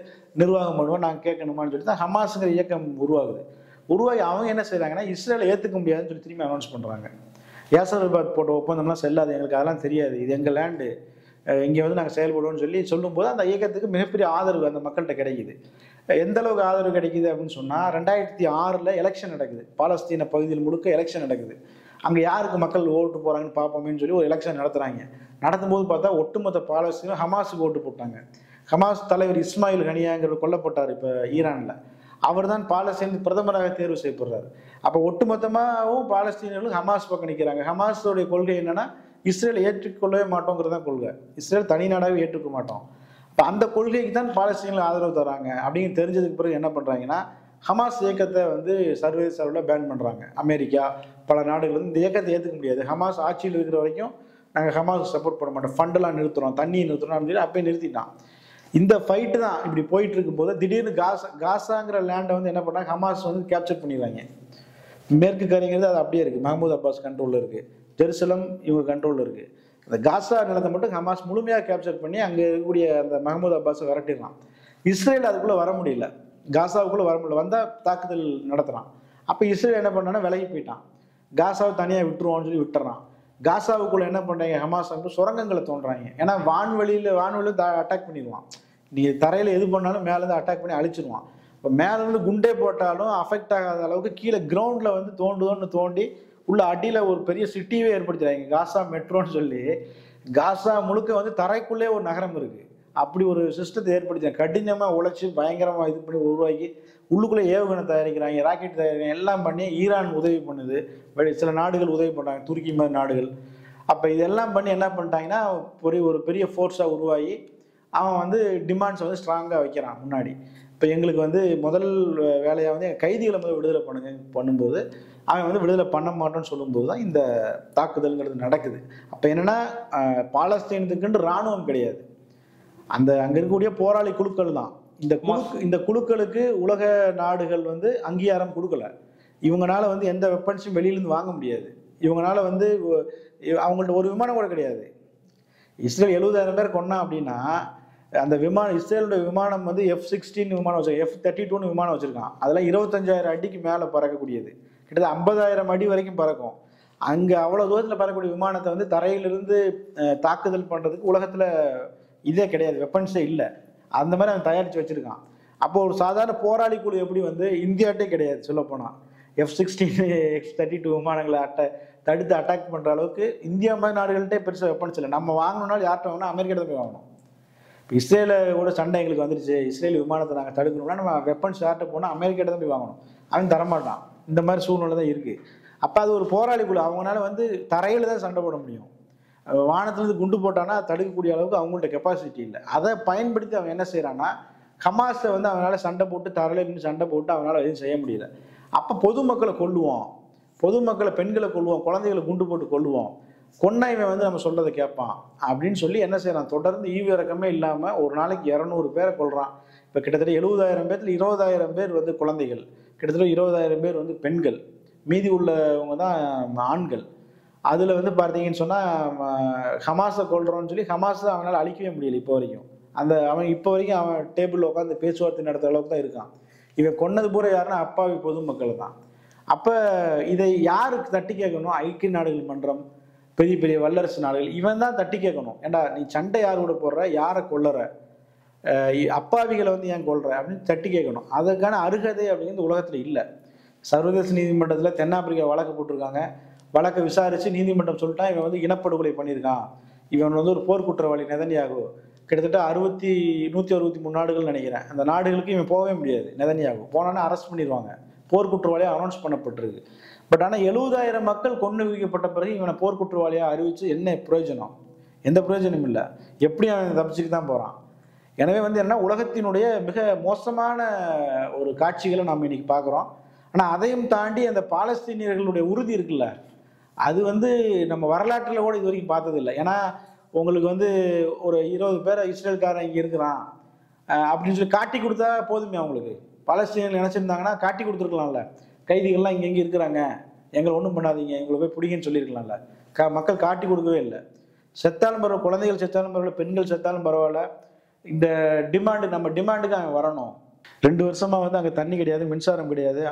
நிர்வாகம் பண்ணுவோம், நாங்கள் கேட்கணுமான்னு சொல்லிட்டு தான் ஹமாஸுங்கிற இயக்கம் உருவாகுது. உருவாகி அவங்க என்ன செய்கிறாங்கன்னா, இஸ்ரேலை ஏற்றுக்க முடியாதுன்னு சொல்லி திரும்பி அனௌன்ஸ் பண்ணுறாங்க. யாசர் அரஃபாத் போட்ட ஒப்பந்தம்லாம் செல்லாது, எங்களுக்கு அதெல்லாம் தெரியாது, இது எங்கள் லேண்டு, இங்கே வந்து நாங்கள் செயல்படுவோம்னு சொல்லும்போது அந்த இயக்கத்துக்கு மிகப்பெரிய ஆதரவு அந்த மக்கள்கிட்ட கிடைக்குது. எந்த அளவுக்கு ஆதரவு கிடைக்குது அப்படின்னு சொன்னால், 2006 எலெக்ஷன் நடக்குது. பாலஸ்தீன பகுதியில் முழுக்க எலெக்ஷன் நடக்குது. அங்கே யாருக்கு மக்கள் ஓட்டு போகிறாங்கன்னு பார்ப்போமேன்னு சொல்லி ஒரு எலெக்ஷன் நடத்துகிறாங்க. நடத்தும்போது பார்த்தா ஒட்டுமொத்த பாலஸ்தீனம் ஹமாஸுக்கு ஓட்டு போட்டாங்க. ஹமாஸ் தலைவர் இஸ்மாயில் ஹனியாங்கிறவர் கொல்லப்பட்டார் இப்போ ஈரானில். அவர் தான் பாலஸ்தீன் பிரதமராக தேர்வு செய்யப்படுறாரு. அப்போ ஒட்டுமொத்தமாகவும் பாலஸ்தீனர்களும் ஹமாஸ் பக்கம் நிற்கிறாங்க. ஹமாஸோடைய கொள்கை என்னன்னா, இஸ்ரேல் ஏற்றுக்கொள்ளவே மாட்டோங்கிறது தான் கொள்கை. இஸ்ரேல் தனி நாடாகவே ஏற்றுக்க மாட்டோம். இப்போ அந்த கொள்கைக்கு தான் பாலஸ்தீனில் ஆதரவு தராங்க அப்படின்னு தெரிஞ்சதுக்கு பிறகு என்ன பண்ணுறாங்கன்னா, ஹமாஸ் இயக்கத்தை வந்து சர்வதேச அளவில் பேன் பண்ணுறாங்க. அமெரிக்கா, பல நாடுகள் வந்து இந்த இயக்கத்தை ஏற்றுக்க முடியாது, ஹமாஸ் ஆட்சியில் இருக்கிற வரைக்கும் நாங்கள் ஹமாஸுக்கு சப்போர்ட் பண்ண மாட்டோம், ஃபண்டெல்லாம் நிறுத்துறோம், தண்ணியை நிறுத்துறோம் அப்படின்னு சொல்லி அப்பயே நிறுத்திட்டான். இந்த ஃபைட்டு தான் இப்படி போயிட்டு இருக்கும்போது திடீர்னு காசாங்கிற லேண்டை வந்து என்ன பண்ணாங்க, ஹமாஸ் வந்து கேப்சர் பண்ணிடுவாங்க. மேற்கு கரைங்கிறது அது அப்படியே இருக்குது, மஹமூத் அப்பாஸ் கண்ட்ரோலில் இருக்குது. ஜெருசலம் இவங்க கண்ட்ரோலில் இருக்குது. அந்த காசா நிலத்தை மட்டும் ஹமாஸ் முழுமையாக கேப்சர் பண்ணி அங்கே இருக்கக்கூடிய அந்த மஹமூத் அப்பாஸை விரட்டிடலாம். இஸ்ரேல் அதுக்குள்ளே வர முடியல, காசாவுக்குள்ளே வர முடியல, வந்தால் தாக்குதல் நடத்துகிறான். அப்போ இஸ்ரேல் என்ன பண்ணான்னா விலகி போயிட்டான், காசாவை தனியாக விட்டுருவோம்னு சொல்லி விட்டுறான். காசாவுக்குள்ளே என்ன பண்ணுறாங்க, ஹமாஸ் வந்து சுரங்கங்களை தோன்றாங்க. ஏன்னா வான்வெளியில் அட்டாக் பண்ணிடுவான். நீங்கள் தரையில் எது பண்ணாலும் மேலேருந்து அட்டாக் பண்ணி அழிச்சிடுவான். இப்போ மேலேருந்து குண்டே போட்டாலும் அஃபெக்ட் ஆகாத அளவுக்கு கீழே கிரவுண்டில் வந்து தோண்டி உள்ள அடியில் ஒரு பெரிய சிட்டியே ஏற்படுத்துறாங்க, காசா மெட்ரோன்னு சொல்லி. காசா முழுக்க வந்து தரைக்குள்ளே ஒரு நகரம் இருக்குது. அப்படி ஒரு சிஸ்டத்தை ஏற்படுத்தினாங்க. கடினமாக உழைச்சி பயங்கரமாக இது பண்ணி உருவாக்கி உள்ளுக்குள்ளே ஏவுகணை தயாரிக்கிறாங்க, ராக்கெட் தயாரிக்கிறாங்க, எல்லாம் பண்ணி ஈரான் உதவி பண்ணுது, சில நாடுகள் உதவி பண்ணுறாங்க, துருக்கி மாதிரி நாடுகள். அப்போ இதெல்லாம் பண்ணி என்ன பண்ணிட்டாங்கன்னா, ஒரு பெரிய ஃபோர்ஸாக உருவாகி அவன் வந்து டிமாண்ட்ஸ் வந்து ஸ்ட்ராங்காக வைக்கிறான் முன்னாடி. இப்போ எங்களுக்கு வந்து முதல் வேலையாக வந்து கைதிகளை வந்து விடுதலை பண்ணும்போது அவன் வந்து விடுதலை பண்ண மாட்டோன்னு சொல்லும்போது தான் இந்த தாக்குதல்ங்கிறது நடக்குது. அப்போ என்னென்னா, பாலஸ்தீனத்துக்குன்னு இராணுவம் கிடையாது, அங்கே இருக்கக்கூடிய போராளி குழுக்கள் தான். இந்த குழுக்களுக்கு உலக நாடுகள் வந்து அங்கீகாரம் கொடுக்கல. இவங்களால வந்து எந்த வெப்பன்ஸும் வெளியிலேருந்து வாங்க முடியாது. இவங்களால வந்து அவங்கள்ட்ட ஒரு விமானம் கூட கிடையாது. இஸ்ரேல் 70,000 பேர் கொன்னா அப்படின்னா, அந்த இஸ்ரேலுடைய விமானம் வந்து F-16 விமானம் வச்சிருக்கான், F-32 விமானம் வச்சிருக்கான். அதெல்லாம் 25,000 அடிக்கு மேலே பறக்கக்கூடியது, கிட்டத்தட்ட 50,000 அடி வரைக்கும் பறக்கும். அங்கே அவ்வளோ தூரத்தில் பறக்கக்கூடிய விமானத்தை வந்து தரையிலிருந்து தாக்குதல் பண்ணுறதுக்கு உலகத்தில் இதே கிடையாது, வெப்பன்ஸே இல்லை. அந்த மாதிரி அவன் தயாரித்து வச்சுருக்கான். அப்போ ஒரு சாதாரண போராளி குழு எப்படி வந்து இந்தியாட்டே கிடையாது சொல்லப்போனால், F-16 X-32 விமானங்களை தடுத்து அட்டாக் பண்ணுற அளவுக்கு இந்தியா மாதிரி நாடுகள்கிட்டே பெருசாக வெப்பன்ஸ் இல்லை. நம்ம வாங்கணும்னாலும் யார்கிட்ட வாங்கினா அமெரிக்காட்ட போய் வாங்கணும். இப்போ இஸ்ரேலோட சண்டை எங்களுக்கு வந்துருச்சு, இஸ்ரேல் விமானத்தை நாங்கள் தடுக்கணும்னா நம்ம வெப்பன்ஸ் யார்கிட்ட போனால் அமெரிக்காட்ட தான் போய் வாங்கணும், அவன் தரமாட்டான். இந்த மாதிரி சூழ்நிலை தான் இருக்குது. அப்போ அது ஒரு போராளி குழு, அவங்களால வந்து தரையில் தான் சண்டை போட முடியும். வானத்துலேருந்து குண்டு போட்டானா தடுக்கக்கூடிய அளவுக்கு அவங்கள்ட்ட கெப்பாசிட்டி இல்லை. அதை பயன்படுத்தி அவன் என்ன செய்கிறான்னா, ஹமாஸை வந்து அவனால் சண்டை போட்டு தரையில் இருந்து சண்டை போட்டு அவனால் எதுவும் செய்ய முடியல. அப்போ பொதுமக்களை கொல்லுவோம், பொதுமக்களை பெண்களை கொல்லுவோம், குழந்தைகளை குண்டு போட்டு கொல்லுவோம், கொன்னா இவன் வந்து நம்ம சொல்றதை கேட்பான் அப்படின்னு சொல்லி என்ன செய்யறான், தொடர்ந்து ஈவு இறக்கமே இல்லாமல் ஒரு நாளைக்கு 200 பேரை கொல்றான். இப்போ கிட்டத்தட்ட 70,000 பேர்ல 20,000 பேர் வந்து குழந்தைகள், கிட்டத்தட்ட 20,000 பேர் வந்து பெண்கள், மீதி உள்ளவங்க தான் ஆண்கள். அதில் வந்து பார்த்தீங்கன்னு சொன்னால் ஹமாஸை கொல்றோன்னு சொல்லி ஹமாஸை அவனால் அழிக்கவே முடியல இப்போ வரைக்கும். அவன் இப்போ வரைக்கும் அவன் டேபிளில் உட்காந்து பேச்சுவார்த்தை நடத்துகிற அளவுக்கு தான் இருக்கான். இவன் கொன்னது பூரா யாருன்னா அப்பாவி பொதுமக்கள் தான். அப்போ இதை யாருக்கு தட்டி கேட்கணும்? ஐக்கிய நாடுகள் மன்றம், பெரிய பெரிய வல்லரசு நாடுகள், இவன் தான் தட்டி கேட்கணும். ஏண்டா நீ சண்டை யார் கூட போடுற, யாரை கொல்லுற, அப்பாவிகளை வந்து ஏன் கொல்ற அப்படின்னு தட்டி கேட்கணும். அதற்கான அருகதை அப்படிங்கிறது உலகத்தில் இல்லை. சர்வதேச நீதிமன்றத்தில் தென்னாப்பிரிக்கா வழக்கு போட்டிருக்காங்க. வழக்கை விசாரித்து நீதிமன்றம் சொல்லிட்டான் இவன் வந்து இனப்படுகொலை பண்ணியிருக்கான், இவன் வந்து ஒரு போர் குற்றவாளி நெதன்யாகு. கிட்டத்தட்ட 163 நாடுகள் நினைக்கிறேன். அந்த நாடுகளுக்கு இவன் போகவே முடியாது. நெதன்யாகு போனான்னா அரெஸ்ட் பண்ணிடுவாங்க, போர் குற்றவாளியாக அனௌன்ஸ் பண்ணப்பட்டிருக்கு. பட் ஆனால் 70,000 மக்கள் கொண்டு குவிக்கப்பட்ட பிறகு இவனை போர் குற்றவாளியாக அறிவித்து என்ன பிரயோஜனம்? எந்த பிரயோஜனம் இல்லை. எப்படி அவன் தப்பிச்சுட்டு தான் போகிறான். எனவே வந்து என்ன, உலகத்தினுடைய மிக மோசமான ஒரு காட்சிகளை நம்ம இன்னைக்கு பார்க்குறோம். ஆனால் அதையும் தாண்டி அந்த பாலஸ்தீனியர்களுடைய உறுதி இருக்குல்ல, அது வந்து நம்ம வரலாற்றில் கூட இது வரைக்கும் பார்த்ததில்லை. ஏன்னா உங்களுக்கு வந்து ஒரு 20 பேரை இஸ்ரேல்காரன் இங்கே இருக்கிறான் அப்படின்னு சொல்லி காட்டி கொடுத்தா போதுமே அவங்களுக்கு. பாலஸ்தீனியர்கள் நினச்சிருந்தாங்கன்னா காட்டி கொடுத்துருக்கலாம்ல, கைதிகள்லாம் இங்கே இருக்கிறாங்க, எங்களை ஒன்றும் பண்ணாதீங்க, எங்களை போய் பிடிங்கன்னு சொல்லியிருக்கலாம்ல. மக்கள் காட்டி கொடுக்கவே இல்லை. செத்தாலும் பரவாயில்ல, குழந்தைகள் செத்தாலும் பரவாயில்ல, பெண்கள் செத்தாலும் பரவாயில்ல, இந்த டிமாண்டு, நம்ம டிமாண்டுக்கு அங்கே வரணும். 2 வருஷமாக வந்து அங்கே தண்ணி கிடையாது, மின்சாரம் கிடையாது.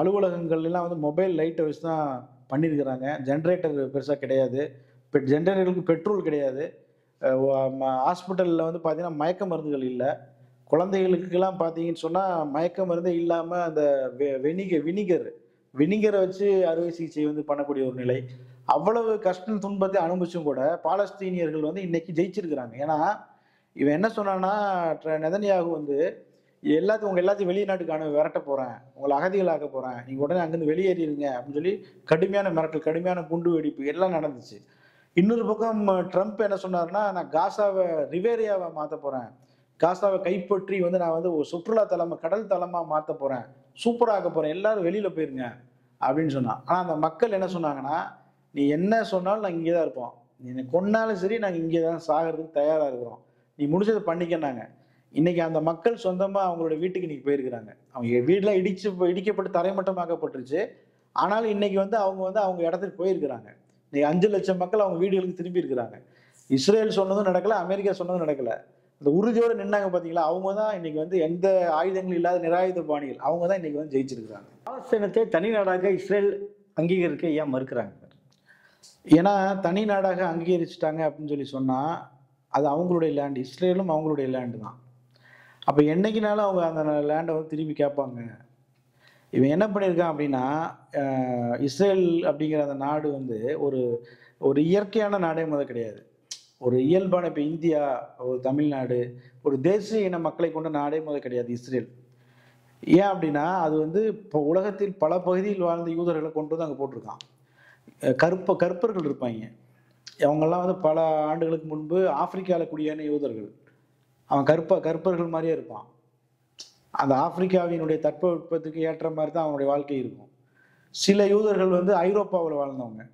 அலுவலகங்கள்லாம் வந்து மொபைல் லைட்டை வச்சு தான் பண்ணியிருக்கிறாங்க. ஜென்ரேட்டர் பெருசாக கிடையாது, ஜென்ரேட்டர்களுக்கு பெட்ரோல் கிடையாது. ஹாஸ்பிட்டலில் வந்து பார்த்தீங்கன்னா மயக்க மருந்துகள் இல்லை. குழந்தைகளுக்கெல்லாம் பார்த்தீங்கன்னு சொன்னால் மயக்க மருந்தே இல்லாமல் அந்த வினிகரை வச்சு அறுவை சிகிச்சை வந்து பண்ணக்கூடிய ஒரு நிலை. அவ்வளவு கஷ்டம் துன்பத்தை அனுபவிச்சும் கூட பாலஸ்தீனியர்கள் வந்து இன்னைக்கு ஜெயிச்சிருக்கிறாங்க. ஏன்னா இவன் என்ன சொன்னான்னா, நெதன்யாகு வந்து உங்க எல்லாத்தையும் வெளிநாட்டுக்கு விரட்ட போறேன், உங்களை அகதிகளாக்க போறேன், நீங்க உடனே அங்கிருந்து வெளியேறிடுங்க அப்படின்னு சொல்லி கடுமையான மிரட்டல், கடுமையான குண்டு வெடிப்பு எல்லாம் நடந்துச்சு. இன்னொரு பக்கம் ட்ரம்ப் என்ன சொன்னாருன்னா, நான் காசாவை ரிவேரியாவை மாற்ற போறேன், காசாவை கைப்பற்றி வந்து நான் வந்து ஒரு சுற்றுலா தலமா, கடல் தலமா மாற்ற போறேன், சூப்பராக போறேன், எல்லாரும் வெளியில போயிருங்க அப்படின்னு சொன்னான். ஆனா அந்த மக்கள் என்ன சொன்னாங்கன்னா, நீ என்ன சொன்னாலும் நாங்கள் இங்கே தான் இருப்போம், நீ என்னை கொன்னாலும் சரி நாங்கள் இங்கே தான் சாகிறதுக்கு தயாரா இருக்கிறோம், நீ முடிஞ்சதை பண்ணிக்கன்னாங்க. இன்னைக்கு அந்த மக்கள் சொந்தமா அவங்களோட வீட்டுக்கு இன்னைக்கு போயிருக்கிறாங்க. அவங்க வீடுலாம் இடிக்கப்பட்டு தரைமட்டமாக்கப்பட்டுருச்சு. ஆனாலும் இன்னைக்கு வந்து அவங்க இடத்துக்கு போயிருக்கிறாங்க. இன்னைக்கு 5 லட்சம் மக்கள் அவங்க வீடுகளுக்கு திரும்பி இருக்கிறாங்க. இஸ்ரேல் சொன்னதும் நடக்கல, அமெரிக்கா சொன்னதும் நடக்கல. அந்த உறுதியோடு நின்னாங்க பாத்தீங்களா, அவங்க தான் இன்னைக்கு வந்து எந்த ஆயுதங்களும் இல்லாத நிராயுத பாணிகள், அவங்க தான் இன்னைக்கு வந்து ஜெயிச்சிருக்கிறாங்க. பாலஸ்தீனத்தை தனி நாடாக இஸ்ரேல் அங்கீகரிக்க ஏன் மறுக்கிறாங்க? ஏன்னா தனி நாடாக அங்கீகரிச்சுட்டாங்க அப்படின்னு சொல்லி சொன்னா அது அவங்களுடைய லேண்ட், இஸ்ரேலும் அவங்களுடைய லேண்டு தான். அப்போ என்னைக்குனாலும் அவங்க அந்த லேண்டை வந்து திரும்பி கேட்பாங்க. இவன் என்ன பண்ணியிருக்கான் அப்படின்னா, இஸ்ரேல் அப்படிங்கிற அந்த நாடு வந்து ஒரு ஒரு இயற்கையான நாடே முதல் கிடையாது. ஒரு இயல்பான, இப்போ இந்தியா, ஒரு தமிழ்நாடு, ஒரு தேசிய இன மக்களை கொண்ட நாடே முதல் கிடையாது இஸ்ரேல். ஏன் அப்படின்னா அது வந்து இப்போ உலகத்தில் பல பகுதியில் வாழ்ந்த யூதர்களை கொண்டு வந்து அங்கே போட்டிருக்கான். கருப்பர்கள் இருப்பாங்க, அவங்கெல்லாம் வந்து பல ஆண்டுகளுக்கு முன்பு ஆப்பிரிக்காவில் குடியான யூதர்கள். அவன் கருப்பர்கள் மாதிரியே இருப்பான். அந்த ஆப்பிரிக்காவினுடைய தட்பவெப்பத்துக்கு ஏற்ற மாதிரி தான் அவனுடைய வாழ்க்கை இருக்கும். சில யூதர்கள் வந்து ஐரோப்பாவில் வாழ்ந்தவங்க,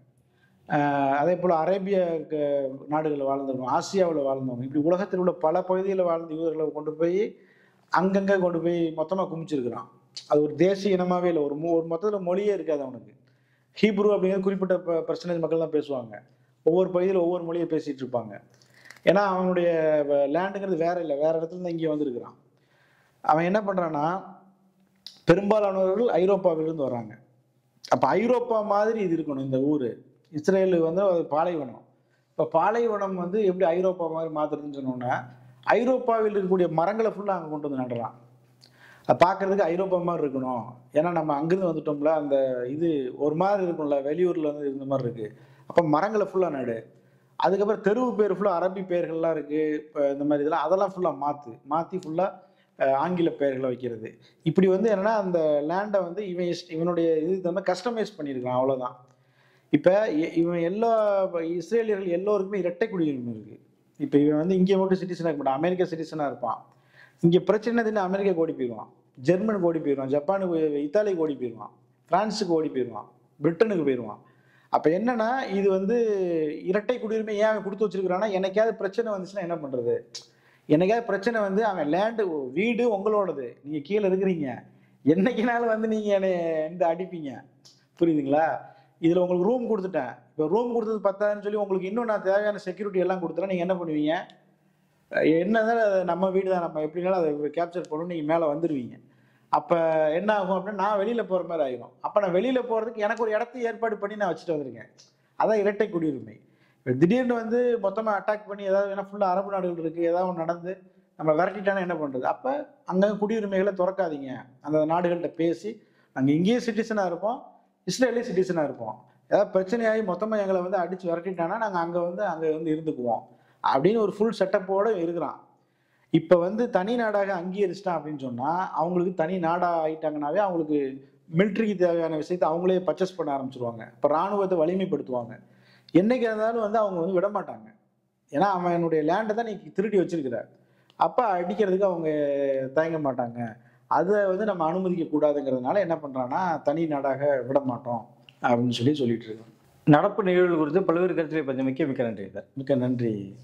அதே போல் அரேபிய நாடுகளில் வாழ்ந்தவங்க, ஆசியாவில் வாழ்ந்தவங்க, இப்படி உலகத்தில் உள்ள பல பகுதியில் வாழ்ந்த யூதர்களை கொண்டு போய் அங்கங்கே கொண்டு போய் மொத்தமாக குமிச்சிருக்கிறான். அது ஒரு தேசிய இனமாகவே இல்லை, ஒரு மொத்தத்தில் மொழியே இருக்காது அவனுக்கு. ஹீப்ரு அப்படிங்கிற குறிப்பிட்ட பர்சன்டேஜ் மக்கள் தான் பேசுவாங்க. ஒவ்வொரு பகுதியில் ஒவ்வொரு மொழியை பேசிகிட்டு இருப்பாங்க. ஏன்னா அவனுடைய லேண்டுங்கிறது வேற இல்லை, வேற இடத்துல தான் இங்கே வந்திருக்கிறான். அவன் என்ன பண்ணுறான்னா, பெரும்பாலானவர்கள் ஐரோப்பாவிலிருந்து வர்றாங்க. அப்போ ஐரோப்பா மாதிரி இது இருக்கணும் இந்த ஊர். இஸ்ரேல் வந்து அது பாலைவனம். இப்போ பாலைவனம் வந்து எப்படி ஐரோப்பா மாதிரி மாற்றுறதுன்னு சொன்னோன்னா, ஐரோப்பாவில் இருக்கக்கூடிய மரங்களை ஃபுல்லாக அங்கே கொண்டு வந்து நடுறான். அது பார்க்கறதுக்கு ஐரோப்பா மாதிரி இருக்கணும். ஏன்னா நம்ம அங்கேருந்து வந்துட்டோம்ல, அந்த இது ஒரு மாதிரி இருக்கும்ல, வெளியூரில் வந்து இருந்த மாதிரி இருக்குது. அப்போ மரங்களை ஃபுல்லாக நடு. அதுக்கப்புறம் தெருவு பேர் ஃபுல்லாக அரபி பெயர்கள்லாம் இருக்குது, இப்போ இந்த மாதிரி இதெல்லாம் அதெல்லாம் ஃபுல்லாக மாற்றி ஃபுல்லாக ஆங்கில பெயர்களை வைக்கிறது. இப்படி வந்து என்னென்னா அந்த லேண்டை வந்து இவனுடைய இது கஸ்டமைஸ் பண்ணியிருக்கான், அவ்வளோதான். இப்போ இவன் இஸ்ரேலியர்கள் எல்லோருக்குமே இரட்டை குடியுரிமை இருக்குது. இப்போ இவன் வந்து இங்கே மட்டும் சிட்டிசனாக இருக்க மாட்டான், அமெரிக்கா சிட்டிசனாக இருப்பான். இங்கே பிரச்சனை தின்னு அமெரிக்காவுக்கு ஓடி போயிடுவான், ஜெர்மனுக்கு ஓடி போயிடுவான், ஜப்பானுக்கு, இத்தாலிக்கு ஓடி போயிடுவான், பிரான்ஸுக்கு ஓடி போயிடுவான், பிரிட்டனுக்கு போயிடுவான். அப்போ என்னன்னா இது வந்து இரட்டை குடியுரிமை ஏன் கொடுத்து வச்சிருக்கிறான்னா, என்னைக்காவது பிரச்சனை வந்துச்சுன்னா என்ன பண்றது? என்னைக்காவது பிரச்சனை வந்து அவன் லேண்டு வீடு உங்களோடது. நீங்க கீழ இருக்கிறீங்க. என்னைக்குனாலும் வந்து நீங்க என்னைய வந்து அடிப்பீங்க. புரியுதுங்களா? இதுல உங்களுக்கு ரூம் குடுத்துட்டேன். இப்ப ரூம் குடுத்தது பத்தாதுன்னு சொல்லி உங்களுக்கு இன்னும் நான் தேவையான செக்யூரிட்டி எல்லாம் குடுத்துட்டா நீங்க என்ன பண்ணுவீங்க? என்னதான் அது நம்ம வீடு தான். நம்ம எப்படினாலும் அத கேப்சர் பண்ணணும். நீங்க மேல வந்துருவீங்க. அப்ப என்ன ஆகும் அப்படின்னா, நான் வெளியில போற மாரி ஆயிரும். அப்ப நான் வெளியில போறதுக்கு எனக்கு ஒரு இடத்த ஏற்பாடு பண்ணி நான் வச்சுட்டு வந்திருக்கேன். அதான் இரட்டை குடியுரிமை. இப்ப திடீர்னு வந்து மொத்தமா அட்டாக் பண்ணி ஏதாவது ஏன்னா ஃபுல்லா அரபு நாடுகள் இருக்கு. ஏதாவது ஒண்ணு நடந்து நம்ம விரட்டிட்டானா என்ன பண்றது? அப்ப அங்க குடியுரிமைகள தொறக்காதீங்க. அந்த நாடுகள்ட்ட பேசி, நாங்க இங்கேயே சிட்டிசனா இருப்போம். இஸ்ரேல்லயும் சிட்டிசனா இருப்போம். ஏதாவது பிரச்சனையாகி மொத்தமா எங்கள வந்து அடிச்சு விரட்டிட்டானா, நாங்க அங்க வந்து இருந்துக்குவோம். அப்படின்னு ஒரு ஃபுல் செட்டப்போட இருக்கிறான். இப்ப வந்து தனி நாடாக அங்கீகரிச்சுட்டான் அப்படின்னு சொன்னா, அவங்களுக்கு தனி நாடா ஆயிட்டாங்கன்னாவே, அவங்களுக்கு மிலிட்டரிக்கு தேவையான விஷயத்த அவங்களே பர்ச்சேஸ் பண்ண ஆரம்பிச்சுருவாங்க. இப்ப ராணுவத்த வலிமைப்படுத்துவாங்க. என்னைக்கா இருந்தாலும் வந்து அவங்க வந்து விடமாட்டாங்க. ஏன்னா, அவன் என்னுடைய லேண்ட தான் நீ திருடி வச்சிருக்கிற. அப்ப அடிக்கிறதுக்கு அவங்க தயங்க மாட்டாங்க. அத வந்து நம்ம அனுமதிக்க கூடாதுங்கிறதுனால என்ன பண்றான்னா, தனி நாடாக விட மாட்டோம் அப்படின்னு சொல்லிட்டு இருக்கான். நடப்பு நிகழ்வுகள் குறித்து பல்வேறு கருத்துக்களை பகிர்ந்தமைக்கு மிக்க நன்றி சார். மிக்க நன்றி.